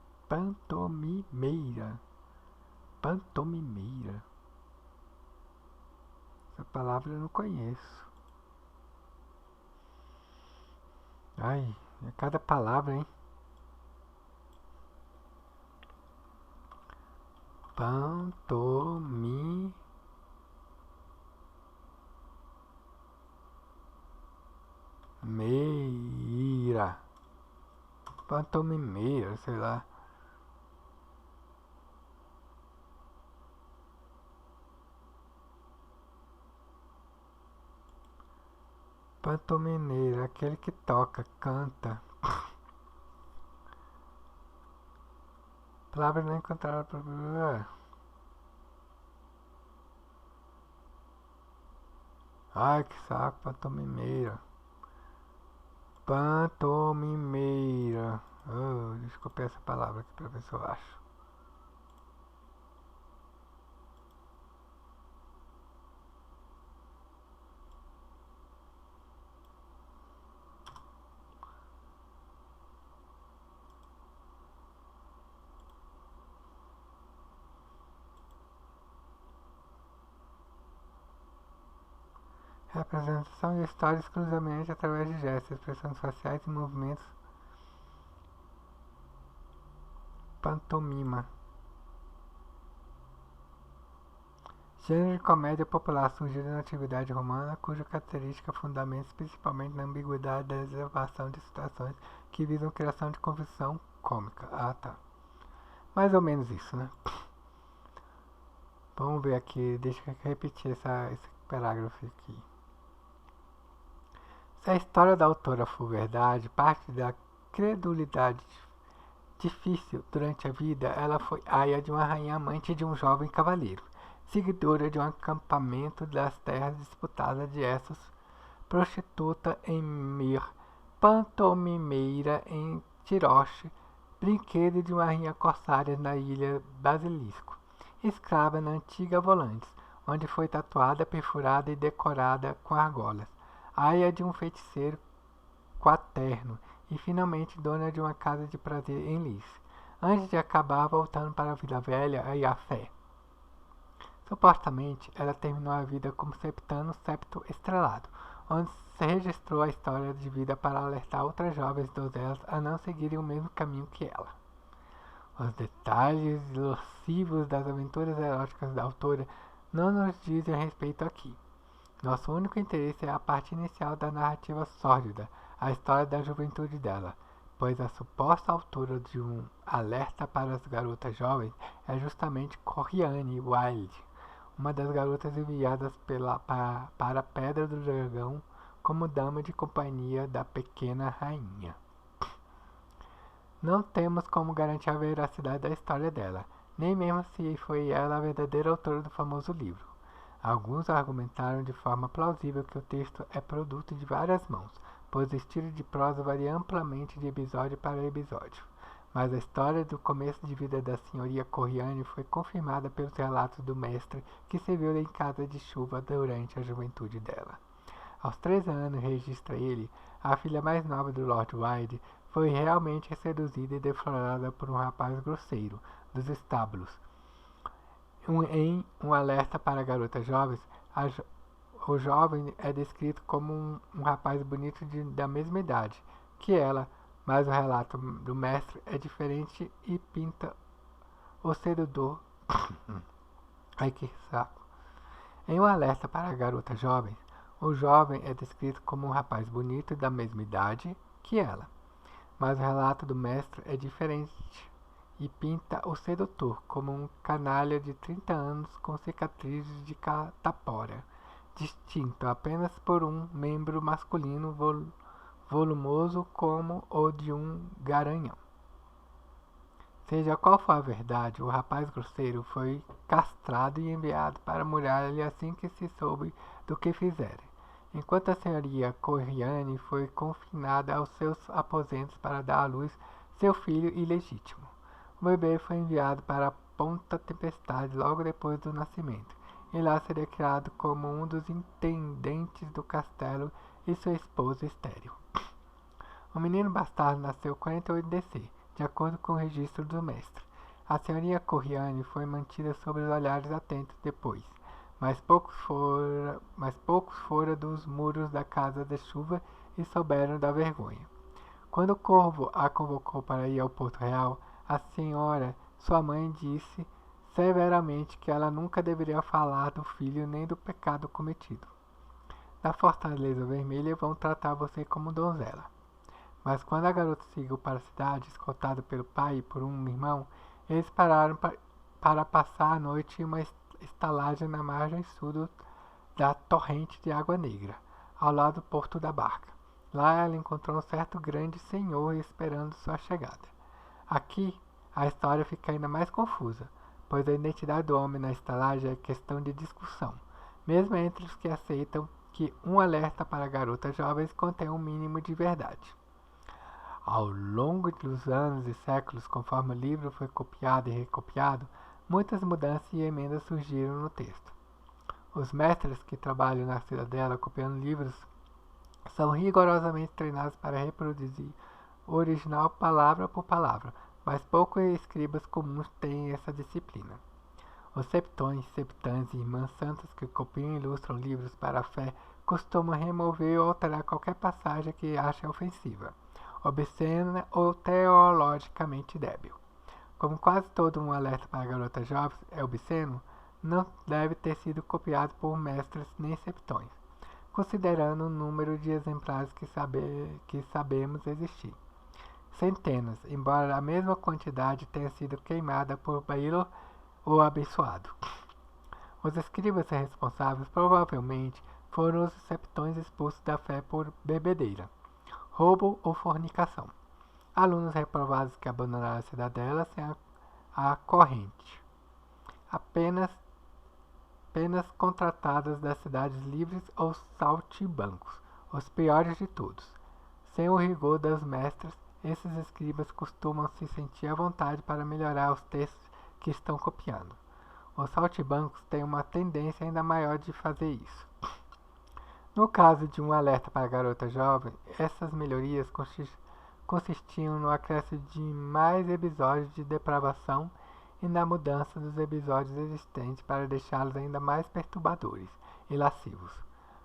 Essa palavra eu não conheço. Ai, é cada palavra, hein? Pantomimeira. Pantomimeira, sei lá. Pantomineiro, aquele que toca, canta. Palavra não encontrada para... Ai, que saco, pantomimeira. Pantomimeira. Oh, deixa eu copiar essa palavra aqui para ver se eu acho. Representação de história exclusivamente através de gestos, expressões faciais e movimentos. Pantomima. Gênero de comédia popular surgido na Antiguidade Romana, cuja característica fundamenta-se principalmente na ambiguidade da exacerbação de situações que visam a criação de convicção cômica. Ah, tá. Mais ou menos isso, né? Vamos ver aqui, deixa eu repetir esse parágrafo aqui. Se a história da autora for verdade, parte da credulidade difícil durante a vida, ela foi aia de uma rainha amante de um jovem cavaleiro, seguidora de um acampamento das terras disputadas de Essos, prostituta em Mir, pantomimeira em Tiroche, brinquedo de uma rainha corsária na ilha Basilisco, escrava na antiga Volantes, onde foi tatuada, perfurada e decorada com argolas, aia de um feiticeiro quaterno e finalmente dona de uma casa de prazer em Lis, antes de acabar voltando para a Vila Velha e a fé. Supostamente, ela terminou a vida como septano septo estrelado, onde se registrou a história de vida para alertar outras jovens donzelas a não seguirem o mesmo caminho que ela. Os detalhes lascivos das aventuras eróticas da autora não nos dizem respeito aqui. Nosso único interesse é a parte inicial da narrativa sórdida, a história da juventude dela, pois a suposta autora de um alerta para as garotas jovens é justamente Corianne Wilde, uma das garotas enviadas para a Pedra do Dragão como dama de companhia da pequena rainha. Não temos como garantir a veracidade da história dela, nem mesmo se foi ela a verdadeira autora do famoso livro. Alguns argumentaram de forma plausível que o texto é produto de várias mãos, pois o estilo de prosa varia amplamente de episódio para episódio. Mas a história do começo de vida da senhoria Corianne foi confirmada pelos relatos do mestre que se viu em casa de chuva durante a juventude dela. Aos 13 anos, registra ele, a filha mais nova do Lord Wilde foi realmente seduzida e deflorada por um rapaz grosseiro dos estábulos. Em um alerta para garotas jovens, o jovem é descrito como um rapaz bonito da mesma idade que ela, mas o relato do mestre é diferente e pinta o sedutor. Ai, que saco. Em um alerta para garotas jovens, o jovem é descrito como um rapaz bonito da mesma idade que ela, mas o relato do mestre é diferente e pinta o sedutor como um canalha de 30 anos com cicatrizes de catapora, distinto apenas por um membro masculino volumoso como o de um garanhão. Seja qual for a verdade, o rapaz grosseiro foi castrado e enviado para a muralha assim que se soube do que fizera, enquanto a senhoria Corianne foi confinada aos seus aposentos para dar à luz seu filho ilegítimo. O bebê foi enviado para a Ponta Tempestade logo depois do nascimento, e lá seria criado como um dos intendentes do castelo e sua esposa estéril. O menino bastardo nasceu 48 DC, de acordo com o registro do mestre. A senhoria Corianne foi mantida sob os olhares atentos depois, mas poucos fora dos muros da casa de chuva e souberam da vergonha. Quando o corvo a convocou para ir ao Porto Real, a senhora, sua mãe, disse severamente que ela nunca deveria falar do filho nem do pecado cometido. Na Fortaleza Vermelha vão tratar você como donzela. Mas quando a garota seguiu para a cidade, escoltado pelo pai e por um irmão, eles pararam para passar a noite em uma estalagem na margem sul da torrente de Água Negra, ao lado do porto da barca. Lá ela encontrou um certo grande senhor esperando sua chegada. Aqui, a história fica ainda mais confusa, pois a identidade do homem na estalagem é questão de discussão, mesmo entre os que aceitam que um alerta para garotas jovens contém um mínimo de verdade. Ao longo dos anos e séculos, conforme o livro foi copiado e recopiado, muitas mudanças e emendas surgiram no texto. Os mestres que trabalham na cidadela copiando livros são rigorosamente treinados para reproduzir o original palavra por palavra, mas poucos escribas comuns têm essa disciplina. Os septões, septãs e irmãs santas que copiam e ilustram livros para a fé costumam remover ou alterar qualquer passagem que achem ofensiva, obscena ou teologicamente débil. Como quase todo um alerta para garotas jovens é obsceno, não deve ter sido copiado por mestres nem septões, considerando o número de exemplares que sabemos existir. Centenas, embora a mesma quantidade tenha sido queimada por Bailo ou abençoado. Os escribas responsáveis provavelmente foram os septões expulsos da fé por bebedeira, roubo ou fornicação. Alunos reprovados que abandonaram a cidadela sem a corrente. Apenas contratadas das cidades livres ou saltimbancos, os piores de todos. Sem o rigor dos mestres, esses escribas costumam se sentir à vontade para melhorar os textos que estão copiando. Os saltimbancos têm uma tendência ainda maior de fazer isso. No caso de um alerta para a garota jovem, essas melhorias consistiam no acréscimo de mais episódios de depravação e na mudança dos episódios existentes para deixá-los ainda mais perturbadores e lascivos.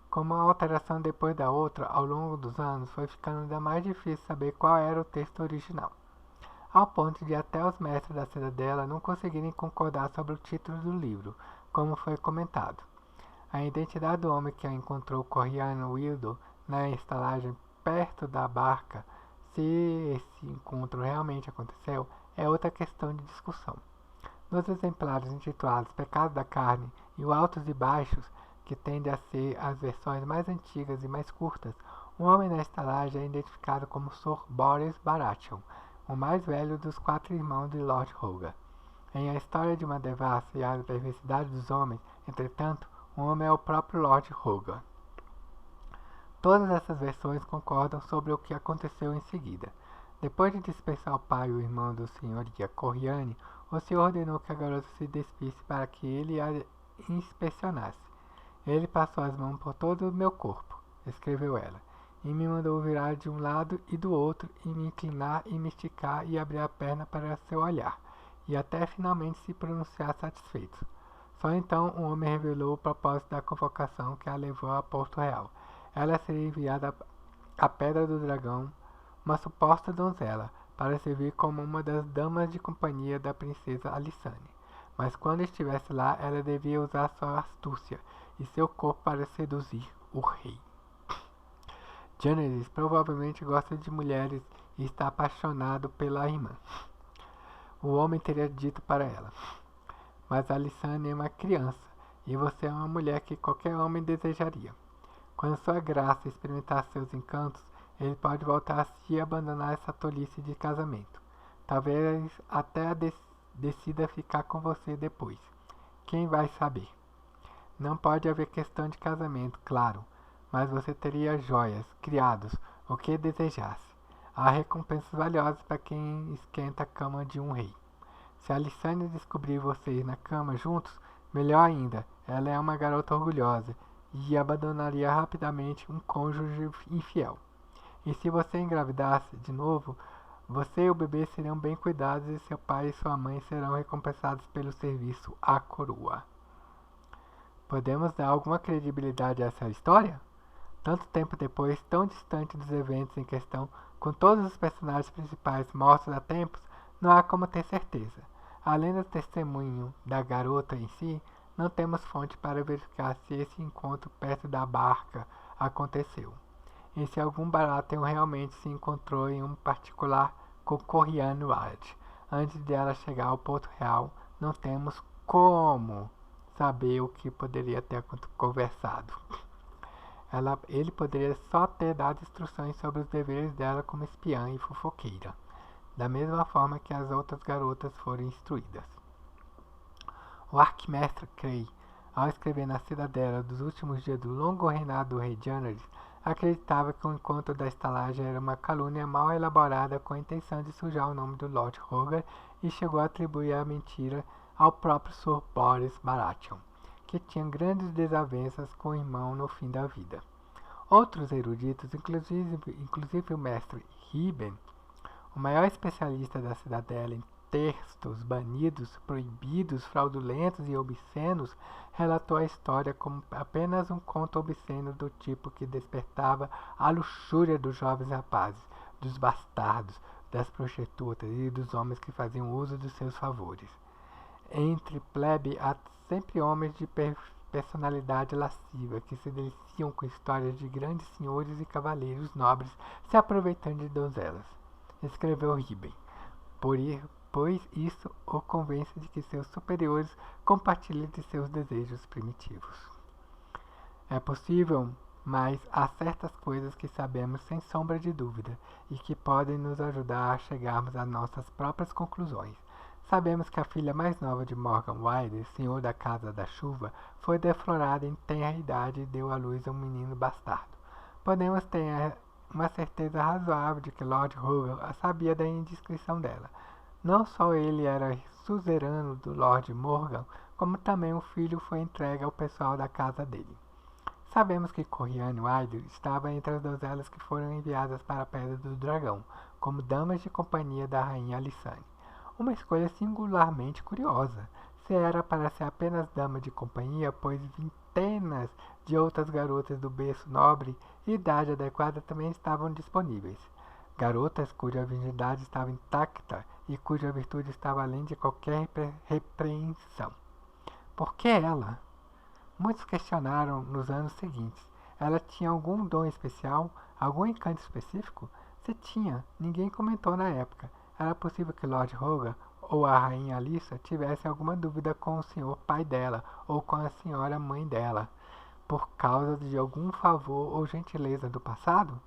Como uma alteração depois da outra, ao longo dos anos, foi ficando ainda mais difícil saber qual era o texto original, ao ponto de até os mestres da cidadela não conseguirem concordar sobre o título do livro, como foi comentado. A identidade do homem que encontrou Corriano Wildo na estalagem perto da barca, se esse encontro realmente aconteceu, é outra questão de discussão. Nos exemplares intitulados Pecado da Carne e o Altos e Baixos, que tendem a ser as versões mais antigas e mais curtas, o homem na estalagem é identificado como Sr. Boris Baratheon, o mais velho dos 4 irmãos de Lord Hogar. Em A História de uma Devassa e a Perversidade dos Homens, entretanto, o homem é o próprio Lord Hogar. Todas essas versões concordam sobre o que aconteceu em seguida. Depois de dispensar o pai e o irmão do senhoria Corriane, o senhor ordenou que a garota se despisse para que ele a inspecionasse. Ele passou as mãos por todo o meu corpo, escreveu ela, e me mandou virar de um lado e do outro, e me inclinar e me esticar e abrir a perna para seu olhar, e até finalmente se pronunciar satisfeito. Só então o homem revelou o propósito da convocação que a levou a Porto Real. Ela seria enviada à Pedra do Dragão, uma suposta donzela, para servir como uma das damas de companhia da princesa Alysanne. Mas quando estivesse lá, ela devia usar sua astúcia e seu corpo para seduzir o rei. Janice provavelmente gosta de mulheres e está apaixonado pela irmã. O homem teria dito para ela. Mas Alysanne é uma criança, e você é uma mulher que qualquer homem desejaria. Quando sua graça experimentar seus encantos, ele pode voltar a si e abandonar essa tolice de casamento. Talvez até decida ficar com você depois. Quem vai saber? Não pode haver questão de casamento, claro, mas você teria joias, criados, o que desejasse. Há recompensas valiosas para quem esquenta a cama de um rei. Se Alysanne descobrir vocês na cama juntos, melhor ainda, ela é uma garota orgulhosa e abandonaria rapidamente um cônjuge infiel. E se você engravidasse de novo, você e o bebê serão bem cuidados e seu pai e sua mãe serão recompensados pelo serviço à coroa. Podemos dar alguma credibilidade a essa história? Tanto tempo depois, tão distante dos eventos em questão, com todos os personagens principais mortos há tempos, não há como ter certeza. Além do testemunho da garota em si, não temos fonte para verificar se esse encontro perto da barca aconteceu. E se algum Baratheon realmente se encontrou em um particular com Corriane Ward. Antes de ela chegar ao Porto Real, não temos como saber o que poderia ter conversado. Ele poderia só ter dado instruções sobre os deveres dela como espiã e fofoqueira, da mesma forma que as outras garotas foram instruídas. O arquimestre Crey, ao escrever na Cidadela dos últimos dias do longo reinado do rei Janice, acreditava que o encontro da estalagem era uma calúnia mal elaborada com a intenção de sujar o nome do Lord Hogar e chegou a atribuir a mentira ao próprio Sr. Boris Baratheon, que tinha grandes desavenças com o irmão no fim da vida. Outros eruditos, inclusive o mestre Hibben, o maior especialista da Cidadela em textos banidos, proibidos, fraudulentos e obscenos, relatou a história como apenas um conto obsceno do tipo que despertava a luxúria dos jovens rapazes, dos bastardos, das prostitutas e dos homens que faziam uso de seus favores. Entre plebe há sempre homens de personalidade lasciva, que se deliciam com histórias de grandes senhores e cavaleiros nobres se aproveitando de donzelas, escreveu Ribben, pois isso o convence de que seus superiores compartilham de seus desejos primitivos. É possível, mas há certas coisas que sabemos sem sombra de dúvida e que podem nos ajudar a chegarmos a nossas próprias conclusões. Sabemos que a filha mais nova de Morgan Wilder, senhor da Casa da Chuva, foi deflorada em tenra idade e deu à luz a um menino bastardo. Podemos ter uma certeza razoável de que Lord Russell sabia da indiscrição dela. Não só ele era suzerano do Lord Morgan, como também o filho foi entregue ao pessoal da casa dele. Sabemos que Corriane Wilder estava entre as donzelas que foram enviadas para a Pedra do Dragão, como damas de companhia da rainha Alysanne. Uma escolha singularmente curiosa. Se era para ser apenas dama de companhia, pois vintenas de outras garotas do berço nobre e idade adequada também estavam disponíveis. Garotas cuja virgindade estava intacta e cuja virtude estava além de qualquer repreensão. Por que ela? Muitos questionaram nos anos seguintes. Ela tinha algum dom especial? Algum encanto específico? Se tinha, ninguém comentou na época. Era possível que Lord Hogan ou a rainha Alissa tivessem alguma dúvida com o senhor pai dela ou com a senhora mãe dela, por causa de algum favor ou gentileza do passado?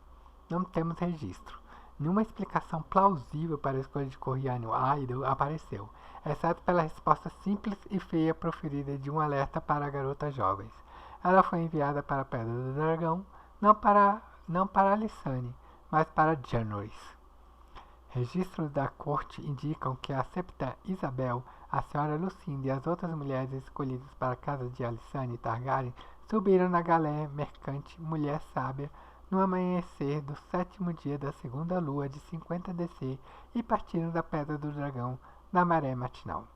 Não temos registro. Nenhuma explicação plausível para a escolha de Corriane Idle apareceu, exceto pela resposta simples e feia proferida de um alerta para garotas jovens. Ela foi enviada para a Pedra do Dragão, não para Alysanne, mas para Jaehaerys. Registros da corte indicam que a septa Isabel, a senhora Lucinda e as outras mulheres escolhidas para a casa de Alysanne Targaryen subiram na galé mercante Mulher Sábia no amanhecer do 7º dia da segunda lua de 50 DC e partiram da Pedra do Dragão na maré matinal.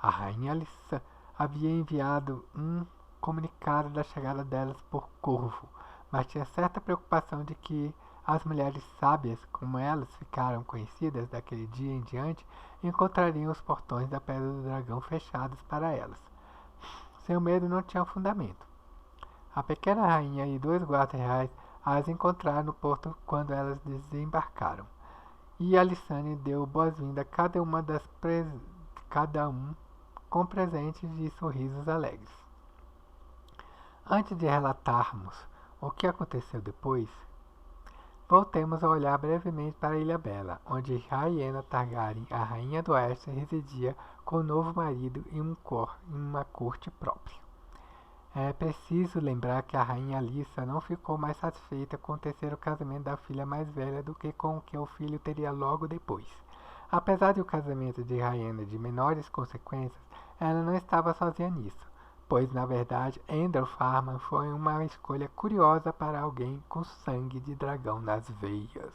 A rainha Alyssa havia enviado um comunicado da chegada delas por corvo, mas tinha certa preocupação de que as mulheres sábias, como elas ficaram conhecidas daquele dia em diante, encontrariam os portões da Pedra do Dragão fechados para elas. Seu medo não tinha fundamento. A pequena rainha e 2 guardas reais as encontraram no porto quando elas desembarcaram, e Alysanne deu boas-vindas a cada um com presentes e sorrisos alegres. Antes de relatarmos o que aconteceu depois, voltemos a olhar brevemente para a Ilha Bela, onde Rhaena Targaryen, a rainha do oeste, residia com o novo marido em uma corte própria. É preciso lembrar que a rainha Alyssa não ficou mais satisfeita com o terceiro casamento da filha mais velha do que com o que o filho teria logo depois. Apesar de o casamento de Rhaena de menores consequências, ela não estava sozinha nisso, pois na verdade Andrew Farman foi uma escolha curiosa para alguém com sangue de dragão nas veias.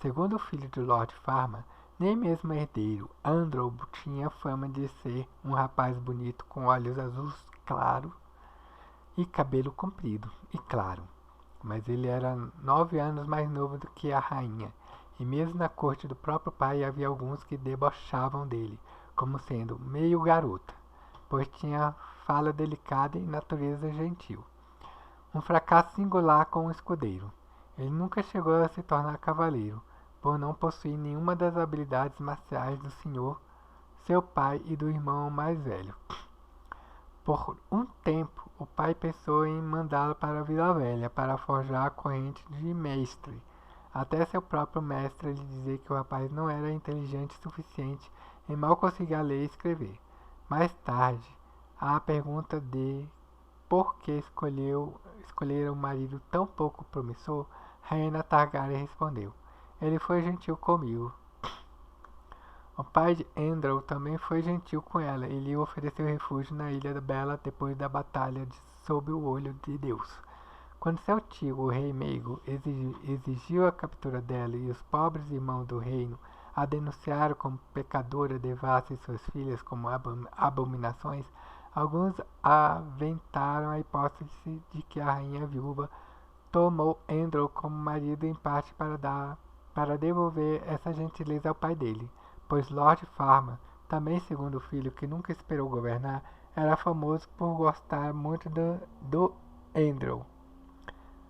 Segundo o filho de Lord Farman, nem mesmo herdeiro, Andrew tinha fama de ser um rapaz bonito com olhos azuis claros e cabelo comprido e claro, mas ele era 9 anos mais novo do que a rainha, e mesmo na corte do próprio pai havia alguns que debochavam dele, como sendo meio garota, pois tinha fala delicada e natureza gentil. Um fracasso singular com o escudeiro. Ele nunca chegou a se tornar cavaleiro, por não possuir nenhuma das habilidades marciais do senhor, seu pai e do irmão mais velho. Por um tempo, o pai pensou em mandá-lo para a Vila Velha para forjar a corrente de mestre, até seu próprio mestre lhe dizer que o rapaz não era inteligente o suficiente e mal conseguia ler e escrever. Mais tarde, à pergunta de por que escolheram um marido tão pouco promissor, Rhaena Targaryen respondeu: ele foi gentil comigo. O pai de Andrew também foi gentil com ela e lhe ofereceu refúgio na Ilha Bela depois da batalha sob o olho de Deus. Quando seu tio, o rei Meigo, exigiu a captura dela e os pobres irmãos do reino a denunciaram como pecadora devassa e suas filhas como abominações, alguns aventaram a hipótese de que a rainha viúva tomou Andrew como marido em parte para devolver essa gentileza ao pai dele, pois Lord Farman também segundo o filho, que nunca esperou governar, era famoso por gostar muito do Andrew,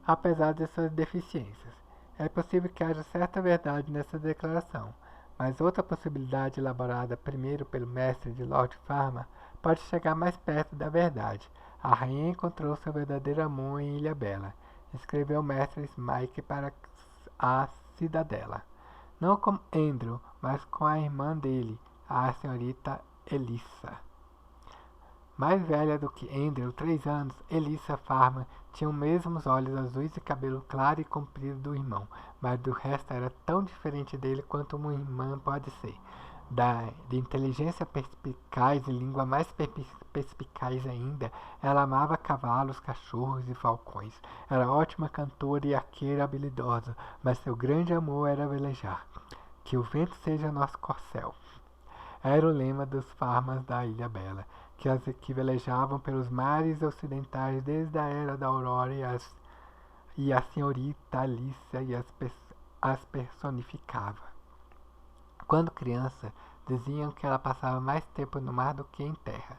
apesar de suas deficiências. É possível que haja certa verdade nessa declaração, mas outra possibilidade elaborada primeiro pelo mestre de Lord Farmer pode chegar mais perto da verdade. A rainha encontrou seu verdadeiro amor em Ilha Bela, escreveu o mestre Smike para a cidadela. Não com Andrew, mas com a irmã dele, a senhorita Elissa. Mais velha do que Andrew, 3 anos, Elissa Farmer tinha os mesmos olhos azuis e cabelo claro e comprido do irmão, mas do resto era tão diferente dele quanto uma irmã pode ser. De inteligência perspicaz e língua mais perspicaz ainda, ela amava cavalos, cachorros e falcões. Era ótima cantora e arqueira habilidosa, mas seu grande amor era velejar. Que o vento seja nosso corcel. Era o lema dos farmas da Ilha Bela, que velejavam pelos mares ocidentais desde a era da Aurora e a senhorita Alicia as personificava. Quando criança, diziam que ela passava mais tempo no mar do que em terra.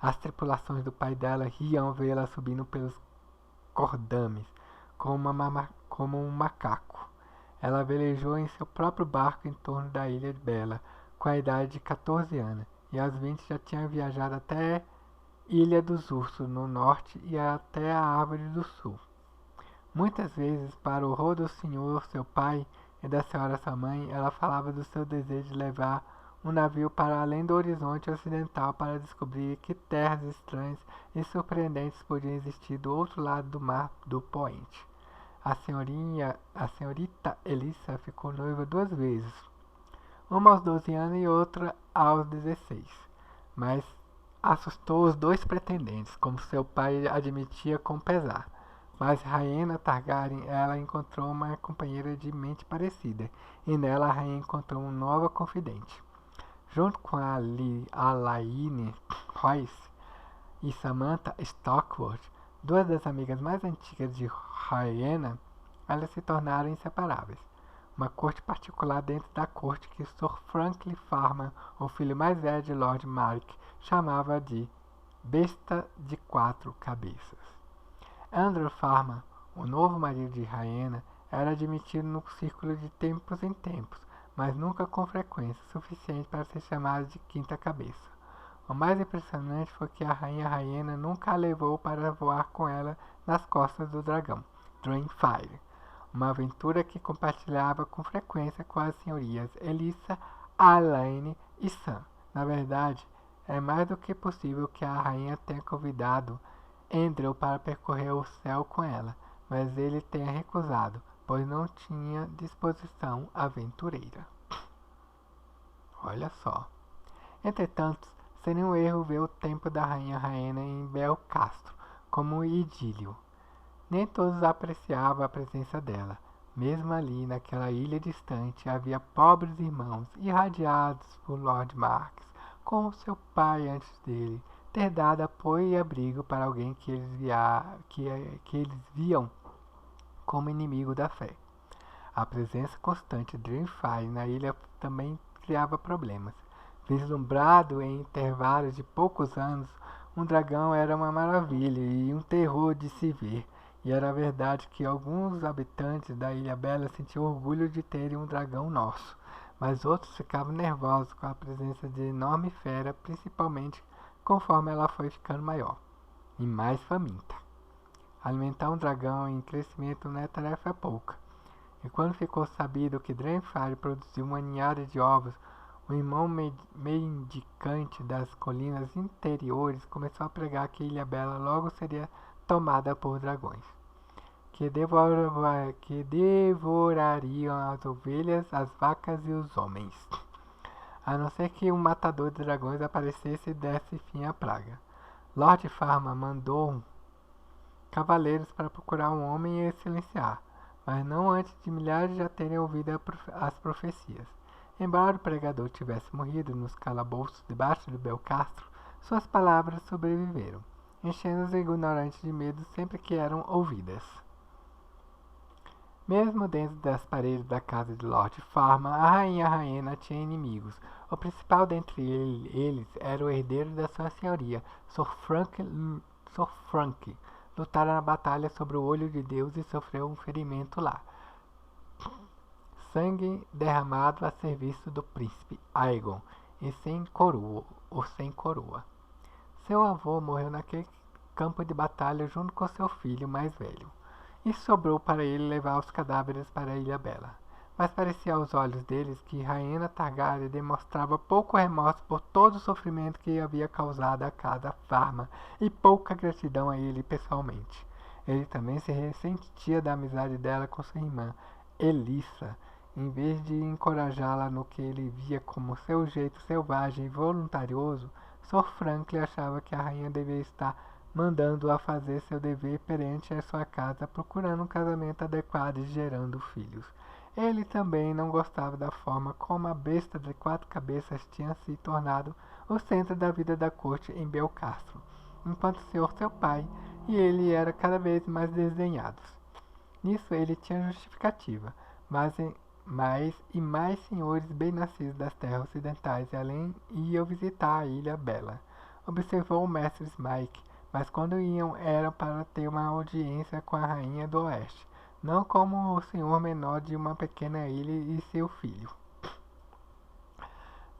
As tripulações do pai dela riam vê-la subindo pelos cordames, como um macaco. Ela velejou em seu próprio barco em torno da Ilha Bela, com a idade de 14 anos, e aos 20 já tinha viajado até Ilha dos Ursos, no norte, e até a Árvore do Sul. Muitas vezes, para o horror do senhor, seu pai, e da senhora sua mãe, ela falava do seu desejo de levar um navio para além do horizonte ocidental para descobrir que terras estranhas e surpreendentes podiam existir do outro lado do mar do Poente. A senhorita Elissa ficou noiva 2 vezes, uma aos 12 anos e outra aos 16, mas assustou os 2 pretendentes, como seu pai admitia com pesar. Mas Rhaena Targaryen, ela encontrou uma companheira de mente parecida, e nela a rainha encontrou uma nova confidente. Junto com a Alaine Royce e Samantha Stockworth, 2 das amigas mais antigas de Rhaena, elas se tornaram inseparáveis. Uma corte particular dentro da corte que Sir Franklin Farmer, o filho mais velho de Lord Mark, chamava de Besta de 4 Cabeças. Andrew Farmer, o novo marido de Rhaena, era admitido no círculo de tempos em tempos, mas nunca com frequência suficiente para ser chamado de quinta cabeça. O mais impressionante foi que a rainha Rhaena nunca a levou para voar com ela nas costas do dragão, Draenfire, uma aventura que compartilhava com frequência com as senhorias Elissa, Alaine e Sam. Na verdade, é mais do que possível que a rainha tenha convidado Andrew para percorrer o céu com ela, mas ele tenha recusado, pois não tinha disposição aventureira. Olha só. Entretanto, seria um erro ver o tempo da rainha Rhaena em Belcastro como um idílio. Nem todos apreciavam a presença dela. Mesmo ali, naquela ilha distante, havia pobres irmãos, irradiados por Lord Marks, como seu pai antes dele, ter dado apoio e abrigo para alguém que eles viam como inimigo da fé. A presença constante de Draenfire na ilha também criava problemas. Vislumbrado em intervalos de poucos anos, um dragão era uma maravilha e um terror de se ver, e era verdade que alguns habitantes da Ilha Bela sentiam orgulho de terem um dragão nosso, mas outros ficavam nervosos com a presença de enorme fera, principalmente conforme ela foi ficando maior e mais faminta. Alimentar um dragão em crescimento não é tarefa pouca, e quando ficou sabido que Draenfire produziu uma ninhada de ovos, o irmão mendicante das colinas interiores começou a pregar que Ilha Bela logo seria tomada por dragões, que devorariam as ovelhas, as vacas e os homens, a não ser que um matador de dragões aparecesse e desse fim à praga. Lord Farmer mandou cavaleiros para procurar um homem e silenciar, mas não antes de milhares já terem ouvido as profecias. Embora o pregador tivesse morrido nos calabouços debaixo do Belcastro, suas palavras sobreviveram, enchendo os ignorantes de medo sempre que eram ouvidas. Mesmo dentro das paredes da casa de Lord Farma, a rainha Raena tinha inimigos. O principal dentre eles era o herdeiro da sua senhoria, Sir Frank. Lutara na batalha sobre o Olho de Deus e sofreu um ferimento lá. Sangue derramado a serviço do príncipe Aegon, e sem coroa. Seu avô morreu naquele campo de batalha junto com seu filho mais velho. E sobrou para ele levar os cadáveres para a Ilha Bela. Mas parecia aos olhos deles que Rhaena Targaryen demonstrava pouco remorso por todo o sofrimento que havia causado a casa Farma e pouca gratidão a ele pessoalmente. Ele também se ressentia da amizade dela com sua irmã, Elissa, em vez de encorajá-la no que ele via como seu jeito selvagem e voluntarioso. Sir Franklin achava que a rainha devia estar mandando-o a fazer seu dever perante a sua casa, procurando um casamento adequado e gerando filhos. Ele também não gostava da forma como a besta de 4 cabeças tinha se tornado o centro da vida da corte em Belcastro, enquanto seu pai e ele eram cada vez mais desdenhados. Nisso ele tinha justificativa, mais senhores bem-nascidos das terras ocidentais e além iam visitar a Ilha Bela. Observou o mestre Smike, mas quando iam era para ter uma audiência com a rainha do oeste, não como o senhor menor de uma pequena ilha e seu filho.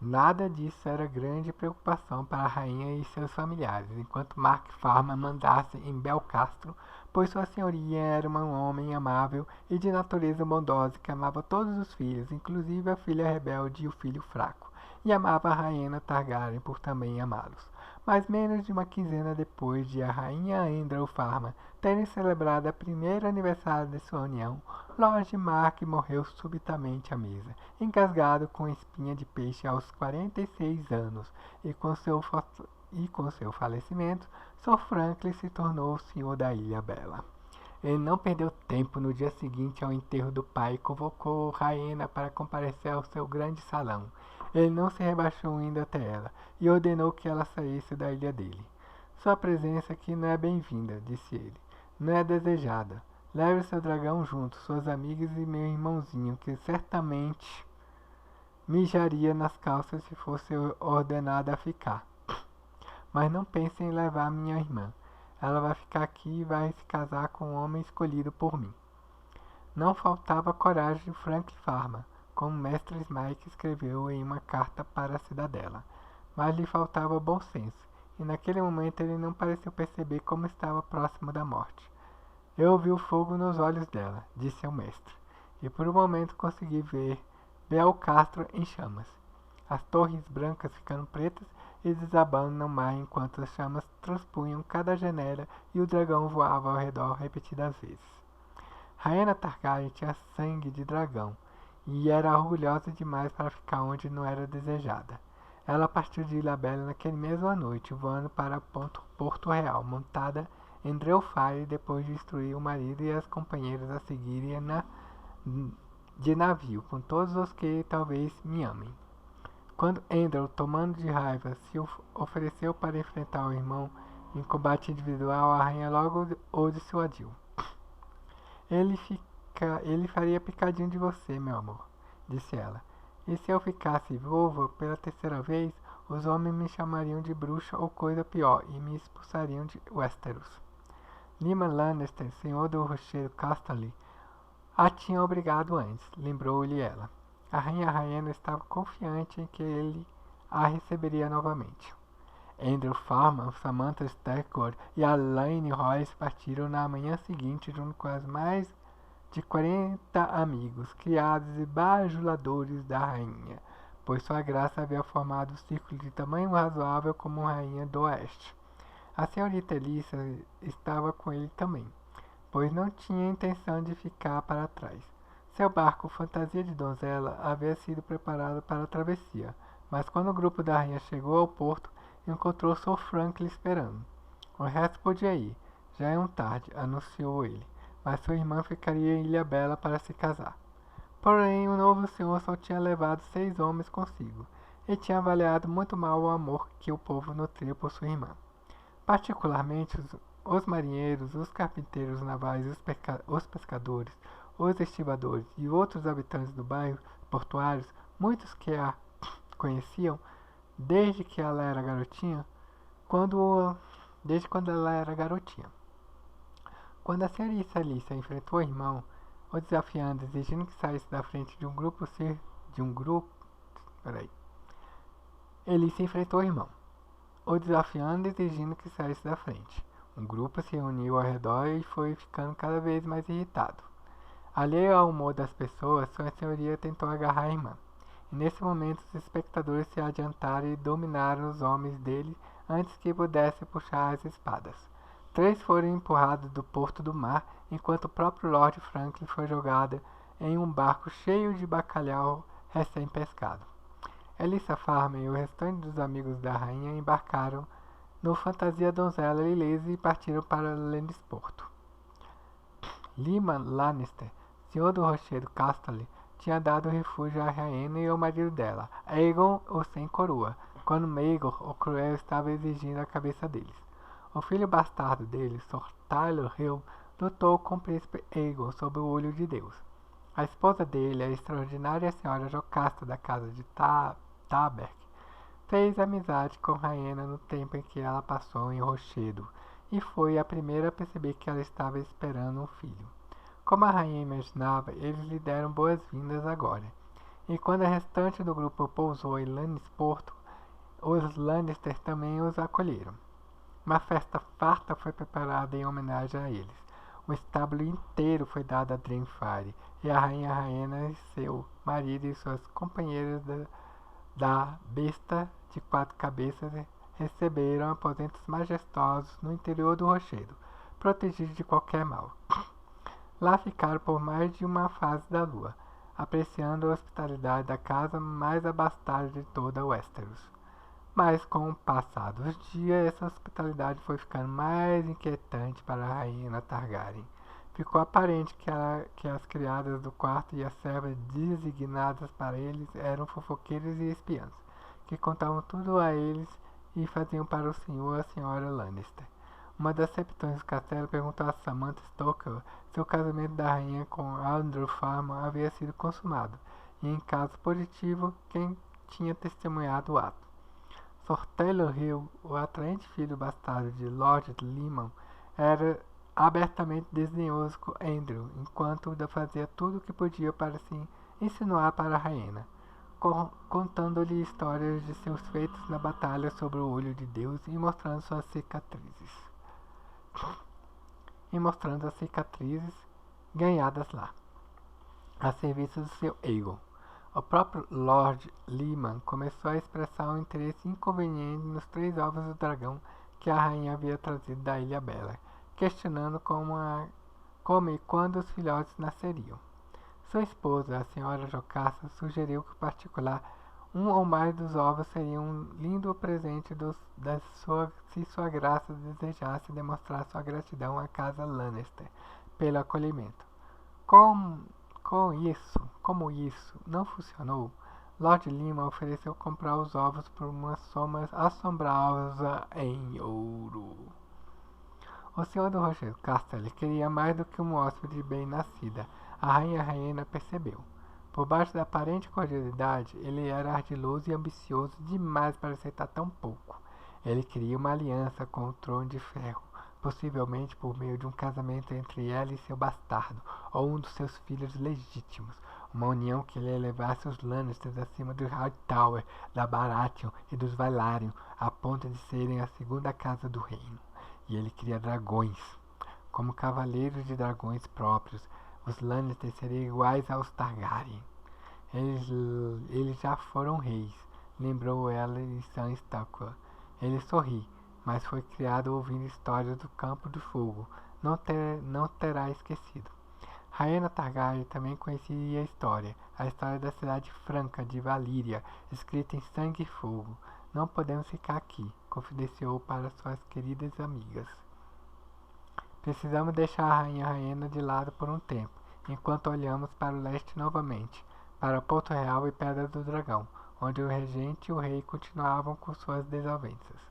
Nada disso era grande preocupação para a rainha e seus familiares, enquanto Mark Farma mandasse em Belcastro, pois sua senhoria era um homem amável e de natureza bondosa que amava todos os filhos, inclusive a filha rebelde e o filho fraco, e amava a rainha Targaryen por também amá-los. Mas menos de uma quinzena depois de a rainha Andrew Farma terem celebrado o primeiro aniversário de sua união, Lord Mark morreu subitamente à mesa, engasgado com espinha de peixe aos 46 anos, e com seu falecimento, Sir Franklin se tornou o senhor da Ilha Bela. Ele não perdeu tempo. No dia seguinte ao enterro do pai, convocou Rhaena para comparecer ao seu grande salão. Ele não se rebaixou indo até ela, e ordenou que ela saísse da ilha dele. Sua presença aqui não é bem-vinda, disse ele. Não é desejada. Leve seu dragão junto, suas amigas e meu irmãozinho, que certamente mijaria nas calças se fosse ordenada a ficar. Mas não pense em levar minha irmã. Ela vai ficar aqui e vai se casar com um homem escolhido por mim. Não faltava coragem de Frank Farma, como mestre Smike escreveu em uma carta para a cidadela, mas lhe faltava bom senso, e naquele momento ele não pareceu perceber como estava próximo da morte. Eu ouvi o fogo nos olhos dela, disse o mestre, e por um momento consegui ver Belcastro em chamas, as torres brancas ficando pretas e desabando no mar enquanto as chamas transpunham cada janela e o dragão voava ao redor repetidas vezes. Rhaena Targaryen tinha sangue de dragão e era orgulhosa demais para ficar onde não era desejada. Ela partiu de Ilha Bela naquele mesma noite, voando para Porto Real, montada em Draelfire depois de instruir o marido e as companheiras a seguirem de navio, com todos os que talvez me amem. Quando Andrew, tomando de raiva, se ofereceu para enfrentar o irmão em combate individual, a rainha logo o dissuadiu. Ele faria picadinho de você, meu amor, disse ela. E se eu ficasse viúva pela terceira vez, os homens me chamariam de bruxa ou coisa pior e me expulsariam de Westeros. Lyman Lannister, senhor do rochedo Casterly, a tinha obrigado antes, lembrou-lhe ela. A rainha Rhaena estava confiante em que ele a receberia novamente. Andrew Farman, Samantha Starkwood e Alain Royce partiram na manhã seguinte junto com as mais de 40 amigos, criados e bajuladores da rainha, pois sua graça havia formado um círculo de tamanho razoável como rainha do oeste. A senhorita Elissa estava com ele também, pois não tinha intenção de ficar para trás. Seu barco, fantasia de donzela, havia sido preparado para a travessia, mas quando o grupo da rainha chegou ao porto, encontrou Sir Franklin esperando. O resto podia ir, já é tarde, anunciou ele, mas sua irmã ficaria em Ilha Bela para se casar. Porém, o novo senhor só tinha levado 6 homens consigo, e tinha avaliado muito mal o amor que o povo nutria por sua irmã. Particularmente os marinheiros, os carpinteiros navais, os pescadores, Os estibadores e outros habitantes do bairro portuários, muitos que a conheciam desde que ela era garotinha, desde quando ela era garotinha. Quando a senhorita Alicia enfrentou o irmão, o desafiando, exigindo que saísse da frente de um grupo, Alicia enfrentou o irmão, o desafiando, exigindo que saísse da frente. Um grupo se reuniu ao redor e foi ficando cada vez mais irritado. Alheio ao humor das pessoas, sua senhoria tentou agarrar a irmã. E nesse momento os espectadores se adiantaram e dominaram os homens dele antes que pudessem puxar as espadas. 3 foram empurrados do porto do mar, enquanto o próprio Lord Franklin foi jogado em um barco cheio de bacalhau recém-pescado. Elissa Farmer e o restante dos amigos da rainha embarcaram no Fantasia Donzela Lilese e partiram para Lannisporto. Lyman Lannister, senhor do rochedo Casterly, tinha dado refúgio à rainha e ao marido dela, Aegon o Sem Coroa, quando Maegor o Cruel estava exigindo a cabeça deles. O filho bastardo dele, Sir Tyler Hill, lutou com o príncipe Aegon sob o olho de Deus. A esposa dele, a extraordinária senhora Jocasta da casa de Taberk, fez amizade com Rhaena no tempo em que ela passou em Rochedo, e foi a primeira a perceber que ela estava esperando um filho. Como a rainha imaginava, eles lhe deram boas-vindas agora. E quando o restante do grupo pousou em Lannisporto, os Lannister também os acolheram. Uma festa farta foi preparada em homenagem a eles. O estábulo inteiro foi dado a Draenfire, e a rainha Rhaena e seu marido e suas companheiras da besta de 4 cabeças receberam aposentos majestosos no interior do rochedo, protegidos de qualquer mal. Lá ficaram por mais de uma fase da lua, apreciando a hospitalidade da casa mais abastada de toda Westeros. Mas com o passar dos dias, essa hospitalidade foi ficando mais inquietante para a rainha Targaryen. Ficou aparente que as criadas do quarto e as servas designadas para eles eram fofoqueiros e espiãs, que contavam tudo a eles e faziam para o senhor e a senhora Lannister. Uma das serpentões do castelo perguntou a Samantha Stoker se o casamento da rainha com Andrew Farmer havia sido consumado, e em caso positivo, quem tinha testemunhado o ato. Sir Taylor Hill, o atraente filho bastardo de Lord Lyman, era abertamente desdenhoso com Andrew, enquanto fazia tudo o que podia para se insinuar para a rainha, contando-lhe histórias de seus feitos na batalha sobre o Olho de Deus e mostrando as cicatrizes ganhadas lá, a serviço do seu Aegon. O próprio Lord Lyman começou a expressar um interesse inconveniente nos 3 ovos do dragão que a rainha havia trazido da Ilha Bela, questionando como e quando os filhotes nasceriam. Sua esposa, a senhora Jocasta, sugeriu que, em particular, um ou mais dos ovos seria um lindo presente se sua graça desejasse demonstrar sua gratidão à casa Lannister pelo acolhimento. Como isso não funcionou, Lord Lyman ofereceu comprar os ovos por uma soma assombrosa em ouro. O senhor do Rochedo Casterly queria mais do que uma hóspede bem-nascida, a rainha Rhaena percebeu. Por baixo da aparente cordialidade, ele era ardiloso e ambicioso demais para aceitar tão pouco. Ele queria uma aliança com o Trono de Ferro, possivelmente por meio de um casamento entre ela e seu bastardo, ou um dos seus filhos legítimos, uma união que lhe elevasse os Lannisters acima do Hightower, da Baratheon e dos Valyrian, a ponto de serem a segunda casa do reino. E ele queria dragões. Como cavaleiros de dragões próprios, os Lannister seriam iguais aos Targaryen. Eles já foram reis, lembrou ela e Sam Stockwell. Ele sorri, mas foi criado ouvindo histórias do Campo do Fogo. Não terá esquecido. Rhaena Targaryen também conhecia a história da cidade franca de Valíria, escrita em sangue e fogo. Não podemos ficar aqui, confidenciou para suas queridas amigas. Precisamos deixar a rainha Rhaena de lado por um tempo, enquanto olhamos para o leste novamente, para Porto Real e Pedra do Dragão, onde o regente e o rei continuavam com suas desavenças.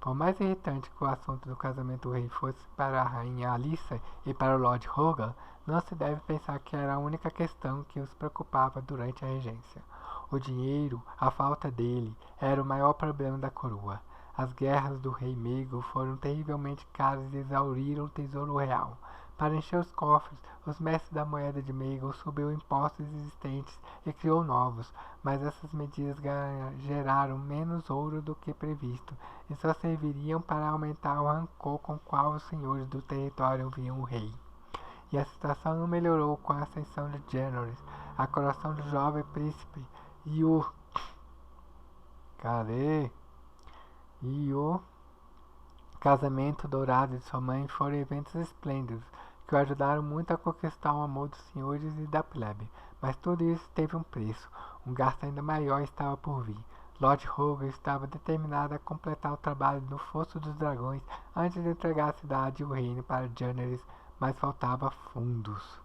Por mais irritante que o assunto do casamento do rei fosse para a rainha Alyssa e para o Lord Hogan, não se deve pensar que era a única questão que os preocupava durante a regência. O dinheiro, a falta dele, era o maior problema da coroa. As guerras do rei Meigo foram terrivelmente caras e exauriram o tesouro real. Para encher os cofres, os mestres da moeda de Meigo subiu impostos existentes e criou novos, mas essas medidas geraram menos ouro do que previsto e só serviriam para aumentar o rancor com o qual os senhores do território viam o rei. E a situação não melhorou com a ascensão de Jennings, a coroação do jovem príncipe e o casamento dourado de sua mãe foram eventos esplêndidos que o ajudaram muito a conquistar o amor dos senhores e da plebe. Mas tudo isso teve um preço. Um gasto ainda maior estava por vir. Lord Hogan estava determinado a completar o trabalho no Fosso dos Dragões antes de entregar a cidade e o reino para Jennings, mas faltava fundos.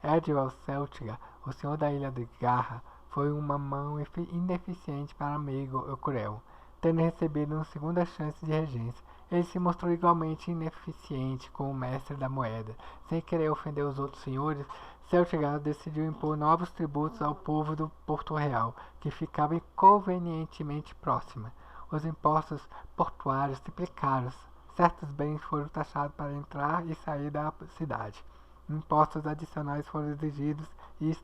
Edward Celtiga, o senhor da Ilha de Garra, foi uma mão ineficiente para Meigo e Cruel. Tendo recebido uma segunda chance de regência, ele se mostrou igualmente ineficiente como mestre da moeda. Sem querer ofender os outros senhores, Celtiga decidiu impor novos tributos ao povo do Porto Real, que ficava inconvenientemente próxima. Os impostos portuários triplicaram. Certos bens foram taxados para entrar e sair da cidade. Impostos adicionais foram exigidos e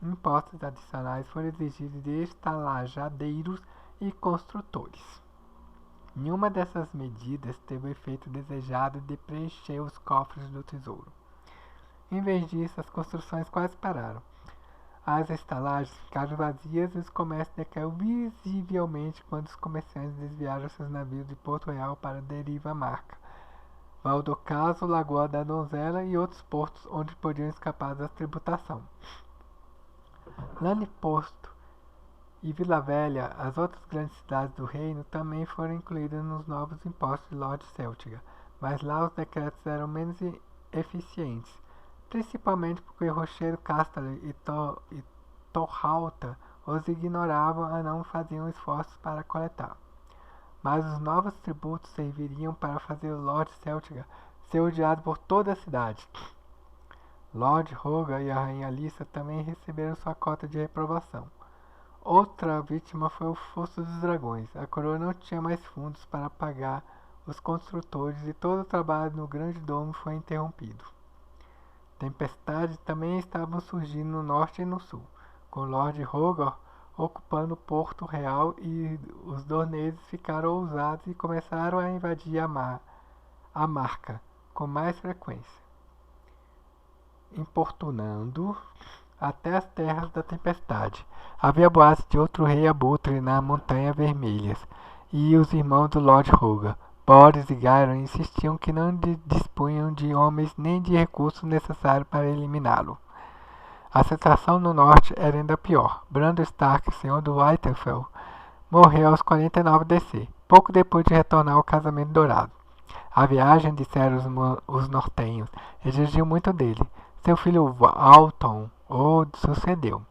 Impostos adicionais foram exigidos de estalajadeiros e construtores. Nenhuma dessas medidas teve o efeito desejado de preencher os cofres do tesouro. Em vez disso, as construções quase pararam. As estalagens ficaram vazias e os comércios decaiu visivelmente quando os comerciantes desviaram seus navios de Porto Real para a deriva Marca, Valdocaso, Lagoa da Donzela e outros portos onde podiam escapar da tributação. Laniposto e Vila Velha, as outras grandes cidades do reino, também foram incluídas nos novos impostos de Lord Celtiga, mas lá os decretos eram menos eficientes, principalmente porque Rochedo Casterly e Torralta os ignoravam e não faziam esforços para coletar. Mas os novos tributos serviriam para fazer o Lord Celtiga ser odiado por toda a cidade. Lord Hogan e a Rainha Alyssa também receberam sua cota de reprovação. Outra vítima foi o Fosso dos Dragões. A coroa não tinha mais fundos para pagar os construtores e todo o trabalho no Grande Domo foi interrompido. Tempestades também estavam surgindo no norte e no sul, com Lord Hogan ocupando o Porto Real e os dorneses ficaram ousados e começaram a invadir a Marca com mais frequência, importunando até as terras da Tempestade. Havia boatos de outro rei abutre na Montanha Vermelhas, e os irmãos do Lord Hogan, Boris e Gyron, insistiam que não dispunham de homens nem de recursos necessários para eliminá-lo. A situação no norte era ainda pior. Brando Stark, senhor do Winterfell, morreu aos 49 DC, pouco depois de retornar ao casamento dourado. A viagem, disseram os nortenhos, exigiu muito dele. Seu filho Alton o sucedeu.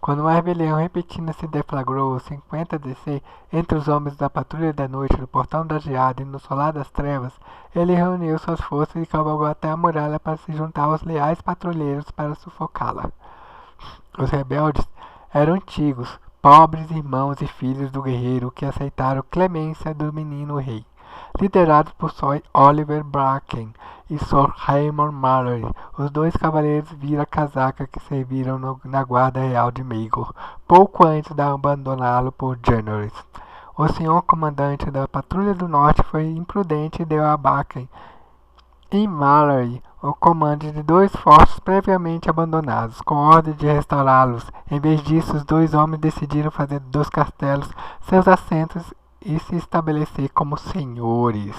Quando uma rebelião repentina se deflagrou aos 50 DC entre os homens da Patrulha da Noite no Portão da Geada e no Solar das Trevas, ele reuniu suas forças e cavalgou até a muralha para se juntar aos leais patrulheiros para sufocá-la. Os rebeldes eram antigos, pobres irmãos e filhos do guerreiro que aceitaram clemência do menino rei, liderados por Sir Oliver Bracken e Sir Raymond Mallory, os dois cavaleiros vira-casaca que serviram na guarda real de Maegor, pouco antes de abandoná-lo por Jennings. O senhor comandante da Patrulha do Norte foi imprudente e deu a Bracken e Mallory o comando de dois fortes previamente abandonados, com ordem de restaurá-los. Em vez disso, os dois homens decidiram fazer dos castelos seus assentos e se estabelecer como senhores.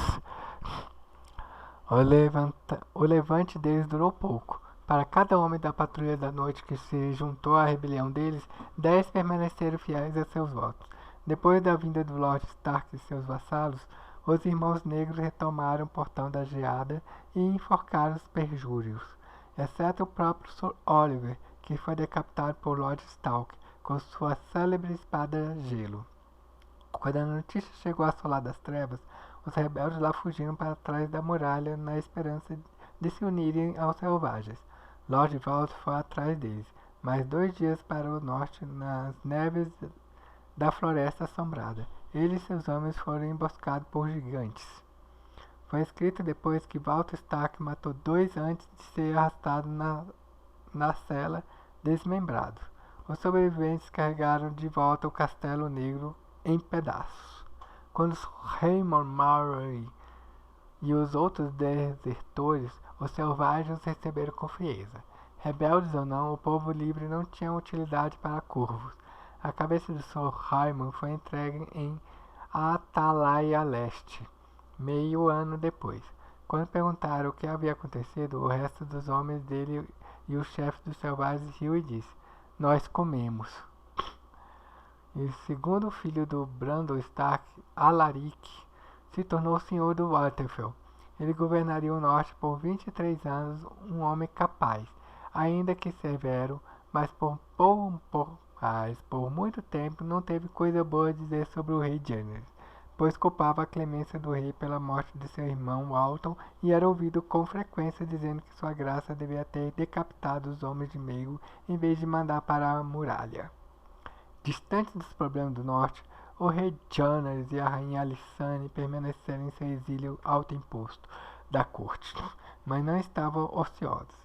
O levante deles durou pouco. Para cada homem da Patrulha da Noite que se juntou à rebelião deles, 10 permaneceram fiéis a seus votos. Depois da vinda do Lord Stark e seus vassalos, os irmãos negros retomaram o Portão da Geada e enforcaram os perjúrios, exceto o próprio Sir Oliver, que foi decapitado por Lord Stark, com sua célebre espada gelo. Quando a notícia chegou à Solar das Trevas, os rebeldes lá fugiram para trás da muralha na esperança de se unirem aos selvagens. Lord Vault foi atrás deles, mais 2 dias para o norte, nas neves da Floresta Assombrada. Ele e seus homens foram emboscados por gigantes. Foi escrito depois que Walter Stark matou 2 antes de ser arrastado na cela, desmembrado. Os sobreviventes carregaram de volta o Castelo Negro em pedaços. Quando Raymond Murray e os outros desertores, os selvagens receberam com frieza. Rebeldes ou não, o povo livre não tinha utilidade para corvos. A cabeça de Sir Raymond foi entregue em Atalaia Leste, meio ano depois. Quando perguntaram o que havia acontecido, o resto dos homens dele e o chefe dos selvagens riu e disse: "Nós comemos." E o segundo filho do Brandon Stark, Alaric, se tornou senhor do Winterfell. Ele governaria o norte por 23 anos, um homem capaz, ainda que severo, mas por muito tempo não teve coisa boa a dizer sobre o rei Jaehaerys, pois culpava a clemência do rei pela morte de seu irmão Walton e era ouvido com frequência dizendo que sua graça devia ter decapitado os homens de meio em vez de mandar para a muralha. Distante dos problemas do norte, o rei Jaehaerys e a rainha Alysanne permaneceram em seu exílio autoimposto da corte, mas não estavam ociosos.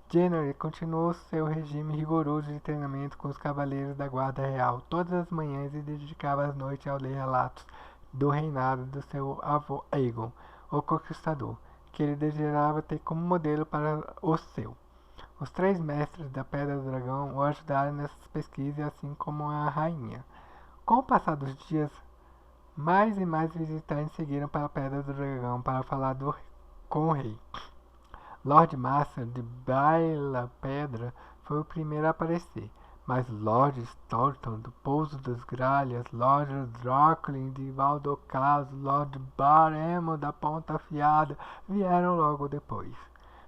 Jaehaerys continuou seu regime rigoroso de treinamento com os cavaleiros da guarda real todas as manhãs e dedicava as noites a ler relatos do reinado do seu avô Aegon, o Conquistador, que ele desejava ter como modelo para o seu. Os 3 mestres da Pedra do Dragão o ajudaram nessas pesquisas, assim como a rainha. Com o passar dos dias, mais e mais visitantes seguiram para a Pedra do Dragão para falar com o rei. Lord Master de Baila Pedra foi o primeiro a aparecer, mas Lord Thornton do Pouso das Gralhas, Lord Droglin de Valdocas, Lord Baremo da Ponta Afiada vieram logo depois,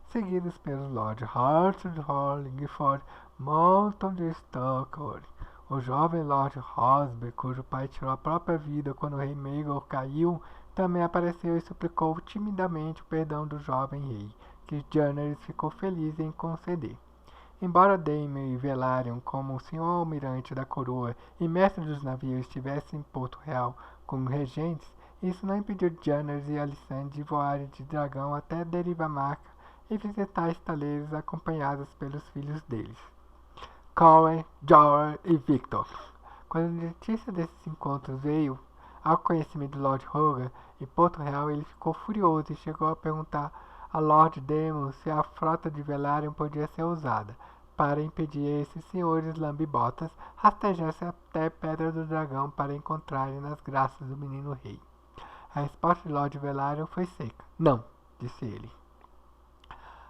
seguidos pelos Lord Hartford Hollingford, Monton de Stockholm, o jovem Lord Rosberg, cujo pai tirou a própria vida quando o rei Maegor caiu, também apareceu e suplicou timidamente o perdão do jovem rei, que Jaehaerys ficou feliz em conceder. Embora Daemon e Velaryon, como o senhor almirante da coroa e mestre dos navios, estivessem em Porto Real como regentes, isso não impediu Jaehaerys e Alysanne de voarem de dragão até Derivamarca e visitar estaleiros acompanhados pelos filhos deles, Coen, Jorah e Victor. Quando a notícia desses encontros veio ao conhecimento de Lord Rogar em Porto Real, ele ficou furioso e chegou a perguntar a Lord Daemon se a frota de Velaryon podia ser usada para impedir esses senhores lambibotas rastejar-se até Pedra do Dragão para encontrarem nas graças do menino rei. A resposta de Lord Velaryon foi seca. "Não", disse ele.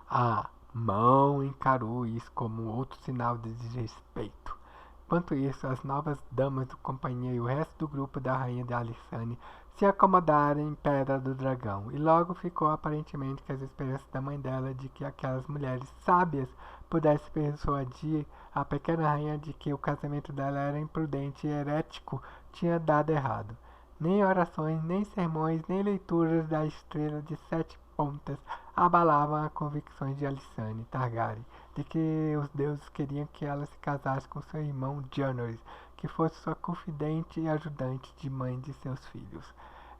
A mão encarou isso como outro sinal de desrespeito. Enquanto isso, as novas damas da companhia e o resto do grupo da rainha de Alysanne se acomodaram em Pedra do Dragão, e logo ficou aparentemente que as esperanças da mãe dela de que aquelas mulheres sábias pudessem persuadir a pequena rainha de que o casamento dela era imprudente e herético tinha dado errado. Nem orações, nem sermões, nem leituras da Estrela de 7 Pontas abalavam as convicções de Alysanne Targaryen de que os deuses queriam que ela se casasse com seu irmão Jaehaerys, que fosse sua confidente e ajudante de mãe de seus filhos.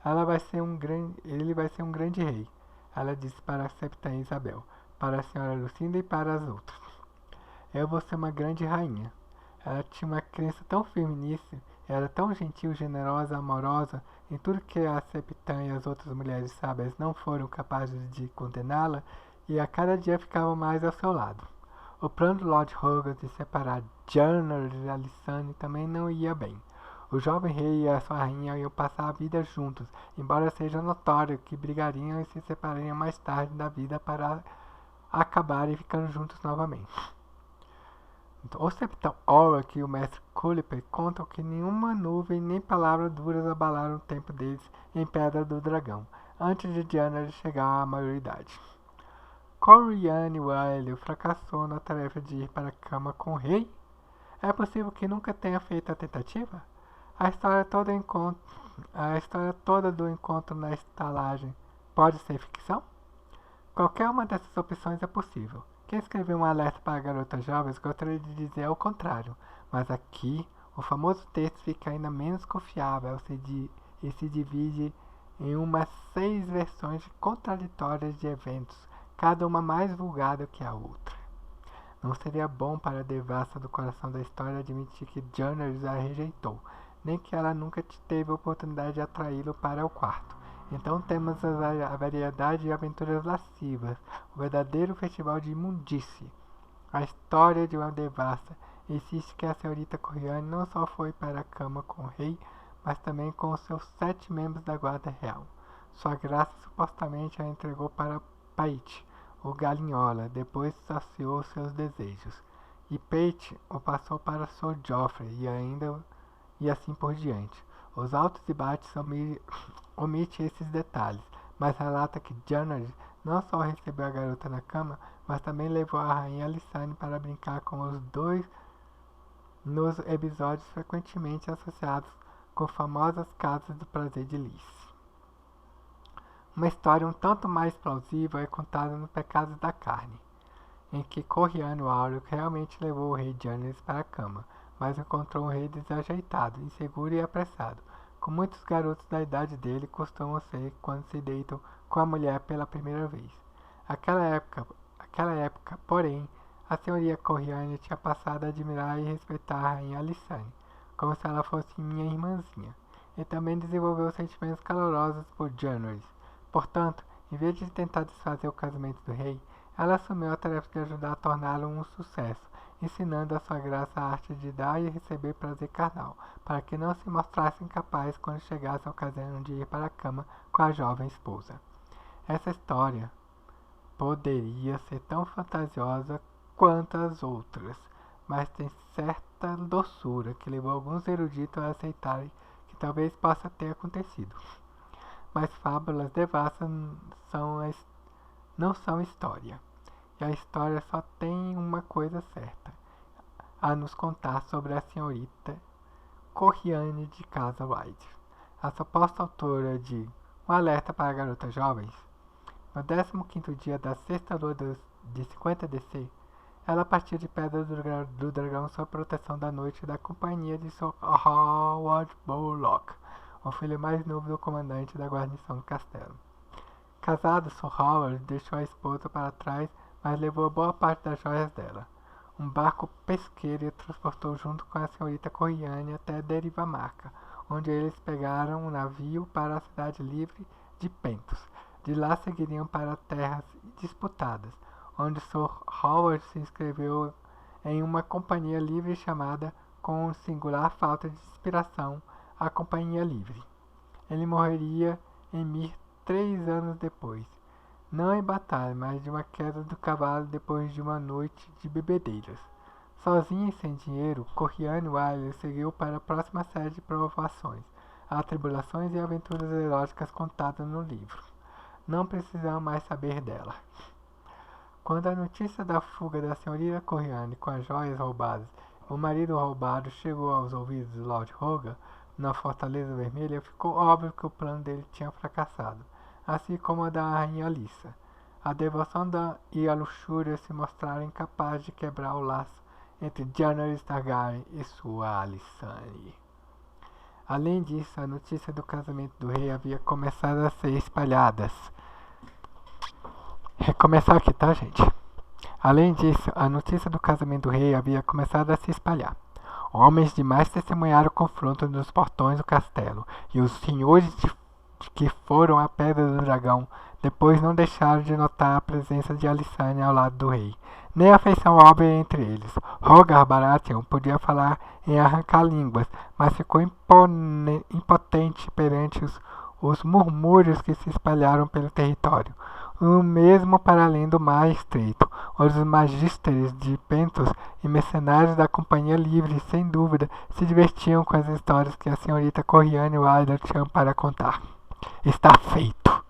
Ele vai ser um grande rei, ela disse para a Septã Isabel, para a senhora Lucinda e para as outras. Eu vou ser uma grande rainha. Ela tinha uma crença tão firme nisso, era tão gentil, generosa, amorosa, em tudo que a Septã e as outras mulheres sábias não foram capazes de condená-la, e a cada dia ficava mais ao seu lado. O plano do Lord Rogar de separar Jaehaerys e Alysanne também não ia bem. O jovem rei e a sua rainha iam passar a vida juntos, embora seja notório que brigariam e se separariam mais tarde da vida para acabarem ficando juntos novamente. Então, o Septão Orlok e o mestre Culliper contam que nenhuma nuvem nem palavras duras abalaram o tempo deles em Pedra do Dragão, antes de Jaehaerys chegar à maioridade. Corlyanne Wyle fracassou na tarefa de ir para a cama com o rei. É possível que nunca tenha feito a tentativa? A história toda do encontro na estalagem pode ser ficção? Qualquer uma dessas opções é possível. Quem escreveu um alerta para garotas jovens gostaria de dizer o contrário, mas aqui o famoso texto fica ainda menos confiável e se divide em umas 6 versões contraditórias de eventos, cada uma mais vulgar do que a outra. Não seria bom para a devassa do coração da história admitir que Janners a rejeitou, nem que ela nunca teve a oportunidade de atraí-lo para o quarto. Então temos a variedade de aventuras lascivas, o verdadeiro festival de imundície. A história de uma devassa insiste que a senhorita Coriolanus não só foi para a cama com o rei, mas também com os seus 7 membros da guarda real. Sua graça supostamente a entregou para Paite, o galinhola, depois saciou seus desejos. E Paite o passou para Sir Geoffrey e assim por diante. Os altos e baixos omite esses detalhes, mas relata que Janners não só recebeu a garota na cama, mas também levou a rainha Alysanne para brincar com os dois nos episódios frequentemente associados com famosas casas do prazer de Lys. Uma história um tanto mais plausível é contada no Pecados da Carne, em que Corriano Áureo realmente levou o rei Janners para a cama, mas encontrou um rei desajeitado, inseguro e apressado, como muitos garotos da idade dele costumam ser quando se deitam com a mulher pela primeira vez. Aquela época, porém, a senhoria Corriane tinha passado a admirar e respeitar a rainha Alysanne, como se ela fosse minha irmãzinha, e também desenvolveu sentimentos calorosos por Janners. Portanto, em vez de tentar desfazer o casamento do rei, ela assumiu a tarefa de ajudar a torná-lo um sucesso, ensinando a sua graça a arte de dar e receber prazer carnal, para que não se mostrasse incapaz quando chegasse a ocasião de ir para a cama com a jovem esposa. Essa história poderia ser tão fantasiosa quanto as outras, mas tem certa doçura que levou alguns eruditos a aceitarem que talvez possa ter acontecido. Mas fábulas devassas não são história. E a história só tem uma coisa certa a nos contar sobre a senhorita Corriane de Casa White, a suposta autora de Um Alerta para Garotas Jovens. No 15º dia da sexta lua de 50 DC, ela partiu de Pedra do Dragão sob proteção da noite da companhia de Sir Howard Bullock, o filho mais novo do comandante da guarnição do castelo. Casado, Sir Howard deixou a esposa para trás, mas levou boa parte das joias dela. Um barco pesqueiro transportou junto com a senhorita Corriane até Derivamarca, onde eles pegaram um navio para a cidade livre de Pentos. De lá seguiriam para terras disputadas, onde Sir Howard se inscreveu em uma companhia livre chamada, com singular falta de inspiração, a Companhia Livre. Ele morreria em Mir 3 anos depois, não em batalha, mas de uma queda do cavalo depois de uma noite de bebedeiras. Sozinho e sem dinheiro, Corriane Wiley seguiu para a próxima série de provações, atribulações e aventuras eróticas contadas no livro. Não precisamos mais saber dela. Quando a notícia da fuga da senhorita Corriane com as joias roubadas, o marido roubado, chegou aos ouvidos de Lord Hogan, na Fortaleza Vermelha, ficou óbvio que o plano dele tinha fracassado, assim como a da rainha Alyssa. A devoção e a luxúria se mostraram incapazes de quebrar o laço entre Janners Targaryen e sua Alysanne. Além disso, a notícia do casamento do rei havia começado a ser espalhada. Recomeçar aqui, tá, gente? Além disso, a notícia do casamento do rei havia começado a se espalhar. Homens demais testemunharam o confronto nos portões do castelo, e os senhores que foram à Pedra do Dragão depois não deixaram de notar a presença de Alysanne ao lado do rei, nem a afeição óbvia entre eles. Rogar Baratheon podia falar em arrancar-línguas, mas ficou impotente perante os murmúrios que se espalharam pelo território. O mesmo para além do mar estreito, onde os magísteres de Pentos e mercenários da Companhia Livre, sem dúvida, se divertiam com as histórias que a senhorita Corriane Wilder tinha para contar. Está feito,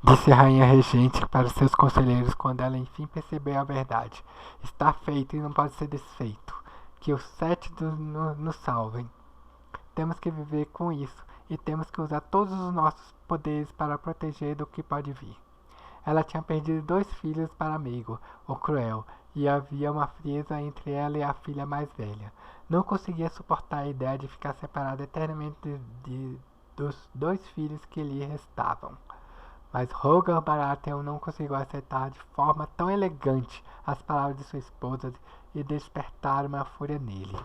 disse a rainha regente para seus conselheiros quando ela enfim percebeu a verdade. Está feito e não pode ser desfeito. Que os sete nos salvem. Temos que viver com isso e temos que usar todos os nossos poderes para proteger do que pode vir. Ela tinha perdido 2 filhos para Amigo, o Cruel, e havia uma frieza entre ela e a filha mais velha. Não conseguia suportar a ideia de ficar separada eternamente dos 2 filhos que lhe restavam. Mas Rogar Baratheon não conseguiu aceitar de forma tão elegante as palavras de sua esposa e despertar uma fúria nele.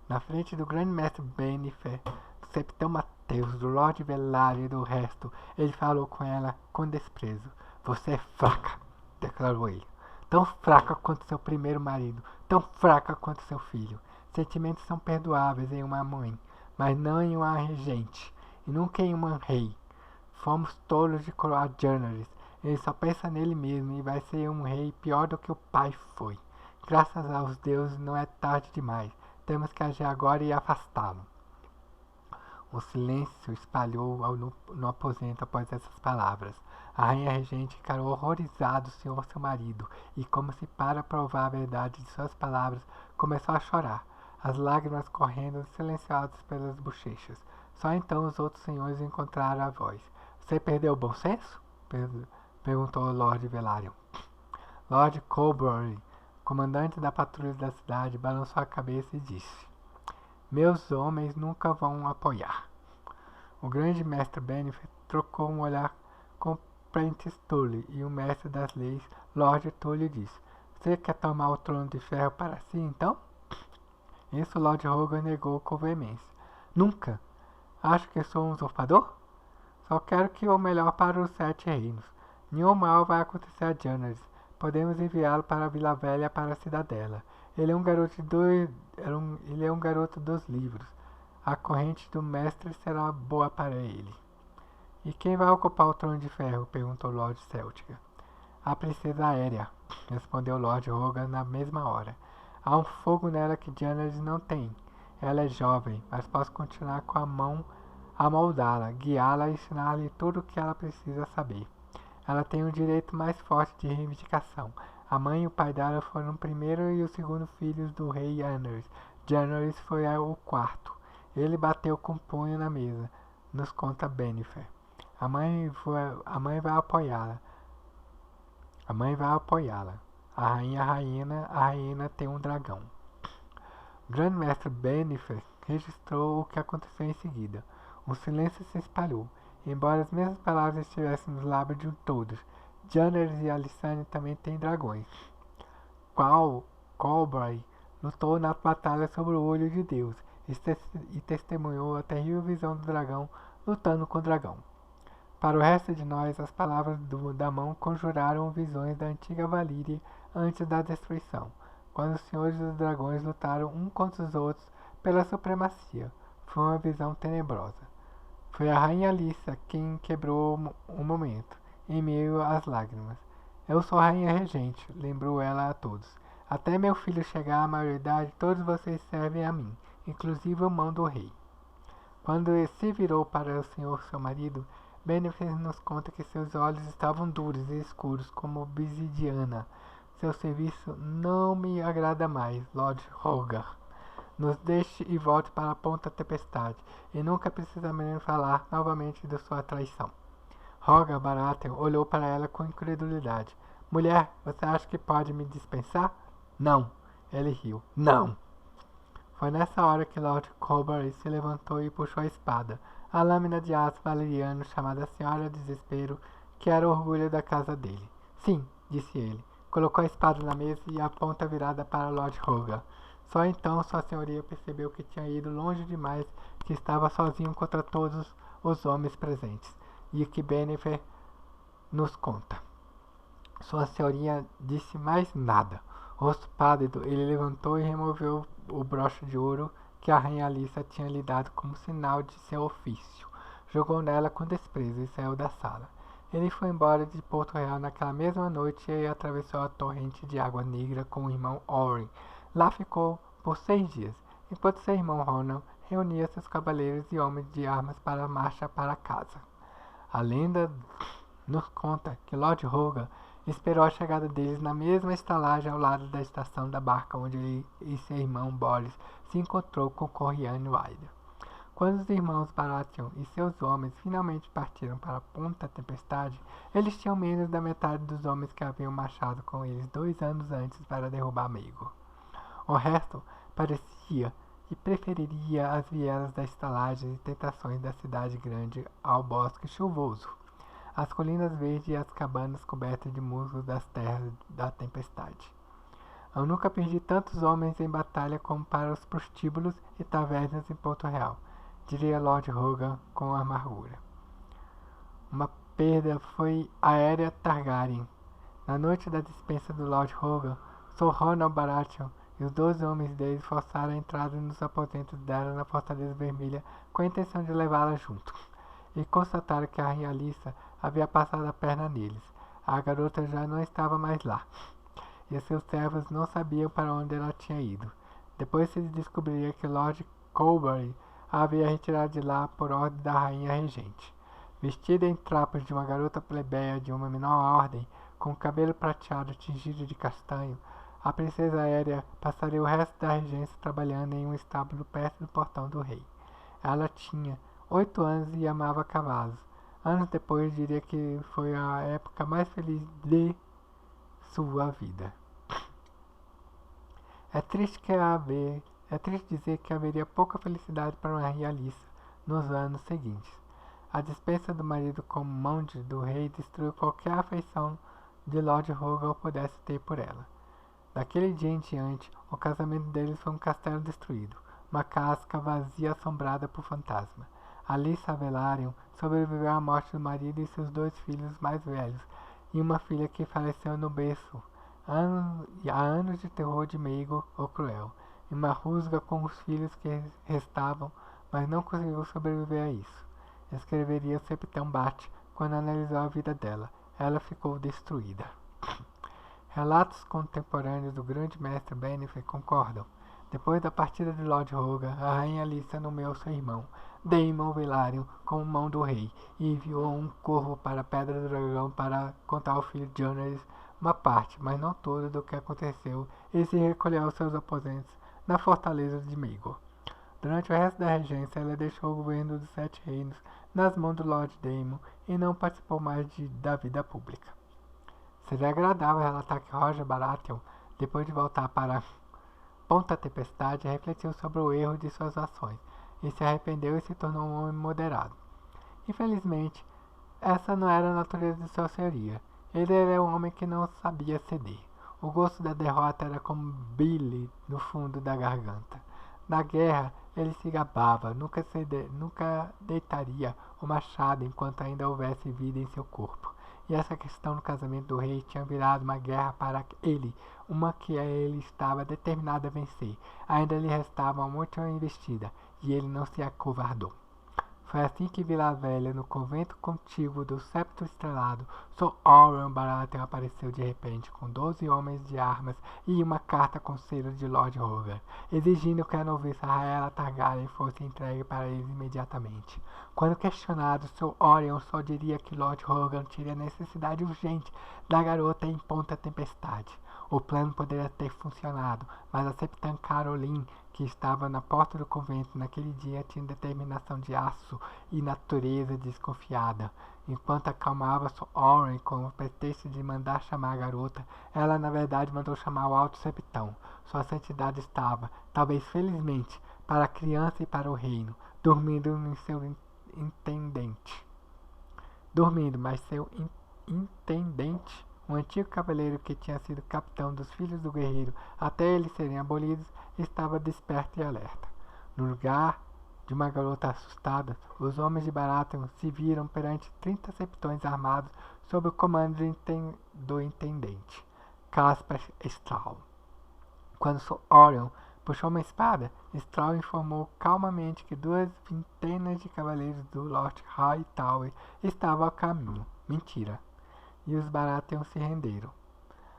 Na frente do grande mestre Bennifer, do Septão Mateus, do Lord Velaryon e do resto, ele falou com ela com desprezo. Você é fraca, declarou ele. Tão fraca quanto seu primeiro marido, tão fraca quanto seu filho. Sentimentos são perdoáveis em uma mãe, mas não em uma regente, e nunca em um rei. Fomos tolos de coroar Daenerys. Ele só pensa nele mesmo e vai ser um rei pior do que o pai foi. Graças aos deuses não é tarde demais. Temos que agir agora e afastá-lo. Um silêncio espalhou no aposento após essas palavras. A rainha regente encarou horrorizado o senhor seu marido e, como se para provar a verdade de suas palavras, começou a chorar, as lágrimas correndo silenciadas pelas bochechas. Só então os outros senhores encontraram a voz. Você perdeu o bom senso? Perguntou o Lord Velaryon. Lord Colborne, comandante da patrulha da cidade, balançou a cabeça e disse: Meus homens nunca vão apoiar. O grande mestre Bennifer trocou um olhar com Prentice Tully e o mestre das leis, Lord Tully, disse: Você quer tomar o trono de ferro para si, então? Isso Lord Rogar negou com veemência. Nunca! Acho que sou um usurpador? Só quero que o melhor para os 7 reinos. Nenhum mal vai acontecer a Daenerys. Podemos enviá-lo para a Vila Velha, para a cidadela. Ele é um garoto dos livros. A corrente do mestre será boa para ele. E quem vai ocupar o trono de ferro? Perguntou Lord Celtica. A princesa Aérea, respondeu Lord Rogar na mesma hora. Há um fogo nela que Daenerys não tem. Ela é jovem, mas posso continuar com a mão a moldá-la, guiá-la e ensinar-lhe tudo o que ela precisa saber. Ela tem um direito mais forte de reivindicação. A mãe e o pai dela foram o primeiro e o segundo filhos do rei Daenerys. Daenerys foi o quarto. Ele bateu com o punho na mesa, nos conta Bennifer. A mãe vai apoiá-la. A mãe vai apoiá-la. A rainha tem um dragão. O grande mestre Bennifer registrou o que aconteceu em seguida. Um silêncio se espalhou. Embora as mesmas palavras estivessem nos lábios de todos, Daenerys e Alysanne também têm dragões. Colbray lutou na batalha sobre o Olho de Deus e testemunhou a terrível visão do dragão lutando com o dragão. Para o resto de nós, as palavras da mão conjuraram visões da antiga Valíria antes da destruição, quando os senhores dos dragões lutaram uns contra os outros pela supremacia. Foi uma visão tenebrosa. Foi a rainha Alyssa quem quebrou o momento, em meio às lágrimas. Eu sou a rainha regente, lembrou ela a todos. Até meu filho chegar à maioridade, todos vocês servem a mim, inclusive o mão do rei. Quando ele se virou para o senhor seu marido, Bennifer nos conta que seus olhos estavam duros e escuros como obsidiana. Seu serviço não me agrada mais, Lord Rogar. Nos deixe e volte para a Ponta Tempestade, e nunca precisaremos falar novamente de sua traição. Rogar Baratheon olhou para ela com incredulidade. Mulher, você acha que pode me dispensar? Não. Ele riu. Não. Foi nessa hora que Lord Colbray se levantou e puxou a espada, a lâmina de aço valeriano chamada Senhora Desespero, que era o orgulho da casa dele. Sim, disse ele. Colocou a espada na mesa e a ponta virada para Lord Rogar. Só então sua senhoria percebeu que tinha ido longe demais, que estava sozinho contra todos os homens presentes, e que Bennifer nos conta. Sua senhoria disse mais nada. Rosto pálido, ele levantou e removeu o broche de ouro que a rainha Alyssa tinha lhe dado como sinal de seu ofício. Jogou nela com desprezo e saiu da sala. Ele foi embora de Porto Real naquela mesma noite e atravessou a torrente de água negra com o irmão Oren. Lá ficou por 6 dias, enquanto seu irmão Ronan reunia seus cavaleiros e homens de armas para a marcha para casa. A lenda nos conta que Lord Rogar Esperou a chegada deles na mesma estalagem ao lado da estação da barca onde ele e seu irmão Boris se encontrou com Coriolanus Wilder. Quando os irmãos Baratheon e seus homens finalmente partiram para a Ponta Tempestade, eles tinham menos da metade dos homens que haviam marchado com eles 2 anos antes para derrubar Maegor. O resto parecia e preferiria as vielas das estalagens e tentações da cidade grande ao bosque chuvoso, as colinas verdes e as cabanas cobertas de musgos das terras da tempestade. Eu nunca perdi tantos homens em batalha como para os prostíbulos e tavernas em Porto Real, diria Lord Hogan com amargura. Uma perda foi a Aérea Targaryen. Na noite da dispensa do Lord Hogan, Sir Ronald Baratheon e os 12 homens dele forçaram a entrada nos aposentos dela na Fortaleza Vermelha com a intenção de levá-la junto, e constataram que a Rainha Alyssa havia passado a perna neles. A garota já não estava mais lá, e seus servos não sabiam para onde ela tinha ido. Depois se descobriria que Lord Colbury a havia retirado de lá por ordem da Rainha Regente. Vestida em trapos de uma garota plebeia de uma menor ordem, com o cabelo prateado tingido de castanho, a princesa Aérea passaria o resto da regência trabalhando em um estábulo perto do portão do rei. Ela tinha 8 anos e amava cavalos. Anos depois, diria que foi a época mais feliz de sua vida. É triste dizer que haveria pouca felicidade para uma realista nos anos seguintes. A dispensa do marido como monge do rei destruiu qualquer afeição de Lord Hogan pudesse ter por ela. Daquele dia em diante, o casamento deles foi um castelo destruído, uma casca vazia assombrada por fantasma. Alyssa Velaryon sobreviveu à morte do marido e seus 2 filhos mais velhos, e uma filha que faleceu no berço. Há anos de terror de Maegor o Cruel, e uma rusga com os filhos que restavam, mas não conseguiu sobreviver a isso. Escreveria o Septão Bate quando analisou a vida dela. Ela ficou destruída. Relatos contemporâneos do grande mestre Bennifer concordam. Depois da partida de Lord Hogan, a rainha Alyssa nomeou seu irmão, Daemon Velaryon, como mão do rei, e enviou um corvo para a Pedra do Dragão para contar ao filho Jaehaerys uma parte, mas não toda, do que aconteceu, e se recolheu aos seus aposentos na fortaleza de Maegor. Durante o resto da regência, ela deixou o governo dos 7 reinos nas mãos do Lord Daemon e não participou mais da vida pública. Seria agradável relatar que Roger Baratheon, depois de voltar para Ponta Tempestade, refletiu sobre o erro de suas ações, e se arrependeu e se tornou um homem moderado. Infelizmente, essa não era a natureza de sua senhoria. Ele era um homem que não sabia ceder. O gosto da derrota era como bile no fundo da garganta. Na guerra, ele se gabava, nunca deitaria o machado enquanto ainda houvesse vida em seu corpo. E essa questão do casamento do rei tinha virado uma guerra para ele, uma que ele estava determinado a vencer. Ainda lhe restava uma última investida, e ele não se acovardou. Foi assim que Vila Velha, no convento contíguo do Septo Estrelado, Sir Oberyn Baratheon apareceu de repente com 12 homens de armas e uma carta com selo de Lord Hogan, exigindo que a noviça Rhaella Targaryen fosse entregue para eles imediatamente. Quando questionado, Sir Oberyn só diria que Lord Hogan teria necessidade urgente da garota em Ponta Tempestade. O plano poderia ter funcionado, mas a Septã Caroline, que estava na porta do convento naquele dia, tinha determinação de aço e natureza desconfiada. Enquanto acalmava Sir Oberyn com o pretexto de mandar chamar a garota, ela na verdade mandou chamar o Alto Septão. Sua santidade estava, talvez felizmente, para a criança e para o reino, dormindo, mas seu intendente, um antigo cavaleiro que tinha sido capitão dos filhos do guerreiro até eles serem abolidos, estava desperto e alerta. No lugar de uma garota assustada, os homens de Baratheon se viram perante 30 septões armados sob o comando do intendente, Caspar Straw. Quando Sir Oberyn puxou uma espada, Straw informou calmamente que 2 vintenas de cavaleiros do Lord Hightower estavam ao caminho. Mentira. E os Baratheon se renderam.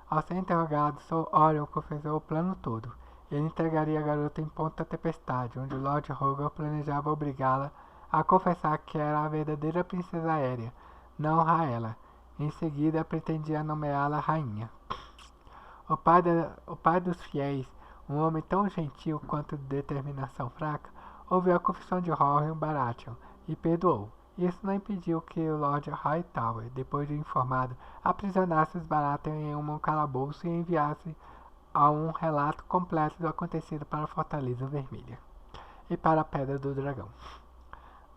Ao ser interrogado, Sir Oberyn confessou o plano todo. Ele entregaria a garota em Ponta Tempestade, onde Lord Hogan planejava obrigá-la a confessar que era a verdadeira princesa Aérea, não Rhaella, Em seguida, pretendia nomeá-la rainha. O pai dos fiéis, um homem tão gentil quanto de determinação fraca, ouviu a confissão de Rohan Baratheon e perdoou. Isso não impediu que o Lord Hightower, depois de informado, aprisionasse os Baratheon em um calabouço e enviasse um relato completo do acontecido para a Fortaleza Vermelha e para a Pedra do Dragão.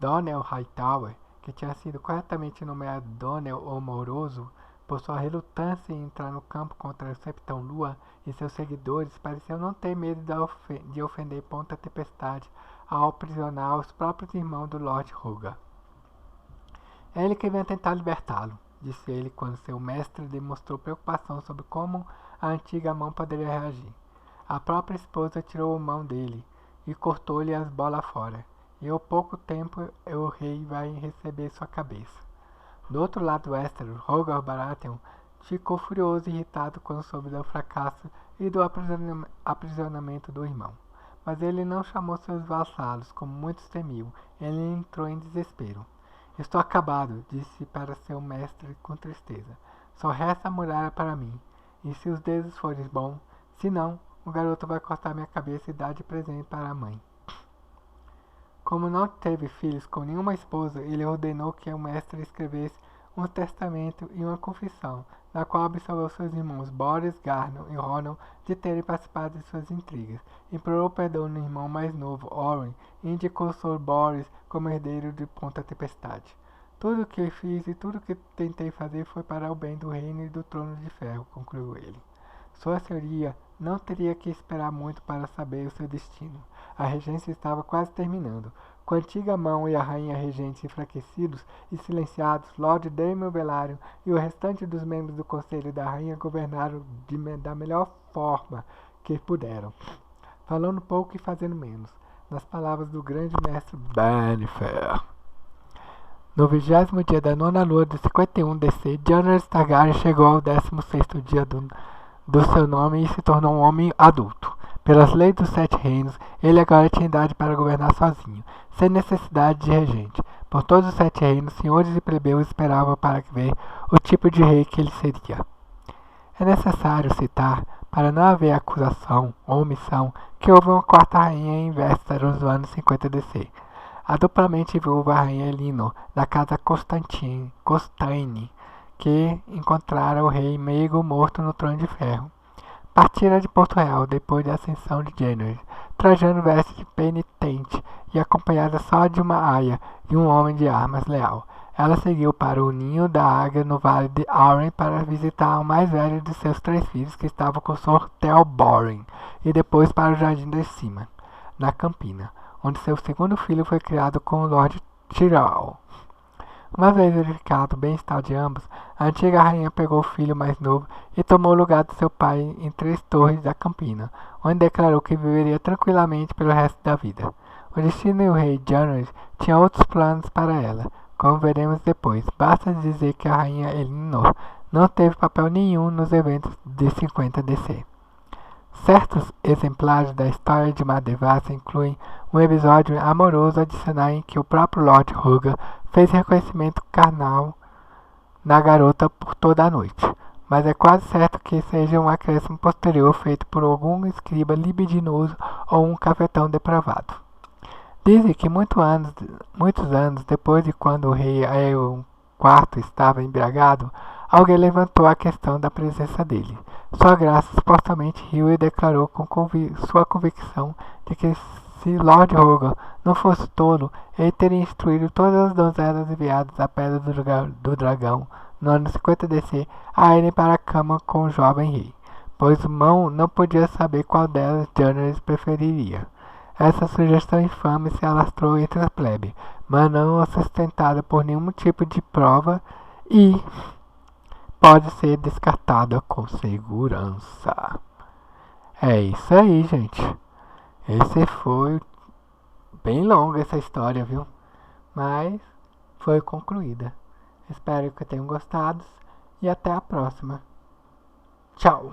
Donell Hightower, que tinha sido corretamente nomeado Donell o Moroso, por sua relutância em entrar no campo contra o Septão Lua e seus seguidores, pareceu não ter medo de ofender Ponta Tempestade ao aprisionar os próprios irmãos do Lord Rogar. É ele que vem tentar libertá-lo, disse ele quando seu mestre demonstrou preocupação sobre como a antiga mão poderia reagir. A própria esposa tirou a mão dele e cortou-lhe as bolas fora, e ao pouco tempo o rei vai receber sua cabeça. Do outro lado do Westeros, Rogar Baratheon ficou furioso e irritado quando soube do fracasso e do aprisionamento do irmão. Mas ele não chamou seus vassalos, como muitos temiam. Ele entrou em desespero. Estou acabado, disse para seu mestre com tristeza. Só resta a muralha para mim. E se os deuses forem bons, se não, o garoto vai cortar minha cabeça e dar de presente para a mãe. Como não teve filhos com nenhuma esposa, ele ordenou que o mestre escrevesse um testamento e uma confissão, na qual absolveu seus irmãos Borros, Garnon e Ronan de terem participado de suas intrigas. Implorou perdão no irmão mais novo, Oren, e indicou Sor Borros como herdeiro de Ponta Tempestade. Tudo o que fiz e tudo o que tentei fazer foi para o bem do reino e do trono de ferro, concluiu ele. Sua senhoria não teria que esperar muito para saber o seu destino. A regência estava quase terminando. Com a antiga mão e a rainha regente enfraquecidos e silenciados, Lord Daemon Velaryon e o restante dos membros do conselho da rainha governaram da melhor forma que puderam, falando pouco e fazendo menos, nas palavras do grande mestre Bennifer. No 20º dia da nona lua de 51 DC, Daenerys Targaryen chegou ao 16º dia do seu nome e se tornou um homem adulto. Pelas leis dos 7 reinos, ele agora tinha idade para governar sozinho, sem necessidade de regente. Por todos os 7 reinos, senhores e plebeus esperavam para ver o tipo de rei que ele seria. É necessário citar, para não haver acusação ou omissão, que houve uma quarta rainha em Westeros no ano 50 DC. A duplamente viúva rainha Elinor, da casa Constantine, que encontrara o rei Maegor morto no trono de ferro. Partira de Porto Real depois da ascensão de Daenerys, trajando veste de penitente e acompanhada só de uma aia e um homem de armas leal. Ela seguiu para o ninho da águia no vale de Arryn para visitar o mais velho de seus 3 filhos que estava com Sor Theoborin, e depois para o Jardim de Cima, na Campina, onde seu segundo filho foi criado com o Lord Tyrell. Uma vez verificado o bem-estar de ambos, a antiga rainha pegou o filho mais novo e tomou o lugar de seu pai em 3 torres da Campina, onde declarou que viveria tranquilamente pelo resto da vida. O destino e o rei Daenerys tinha outros planos para ela, como veremos depois. Basta dizer que a rainha Elinor não teve papel nenhum nos eventos de 50 DC. Certos exemplares da história de Madevassa incluem um episódio amoroso adicional em que o próprio Lord Rogar fez reconhecimento carnal na garota por toda a noite, mas é quase certo que seja um acréscimo posterior feito por algum escriba libidinoso ou um cafetão depravado. Dizem que muitos anos depois de quando o rei Aegon IV estava embriagado, alguém levantou a questão da presença dele. Sua graça supostamente riu e declarou com sua convicção de que se Lord Rogar não fosse tolo, ele teria instruído todas as donzelas enviadas à Pedra do Dragão no ano 50 DC a irem para a cama com o jovem rei, pois o mão não podia saber qual delas Daenerys preferiria. Essa sugestão infame se alastrou entre a plebe, mas não sustentada por nenhum tipo de prova e pode ser descartada com segurança. É isso aí, gente. Esse foi bem longa essa história, viu? Mas foi concluída. Espero que tenham gostado e até a próxima. Tchau!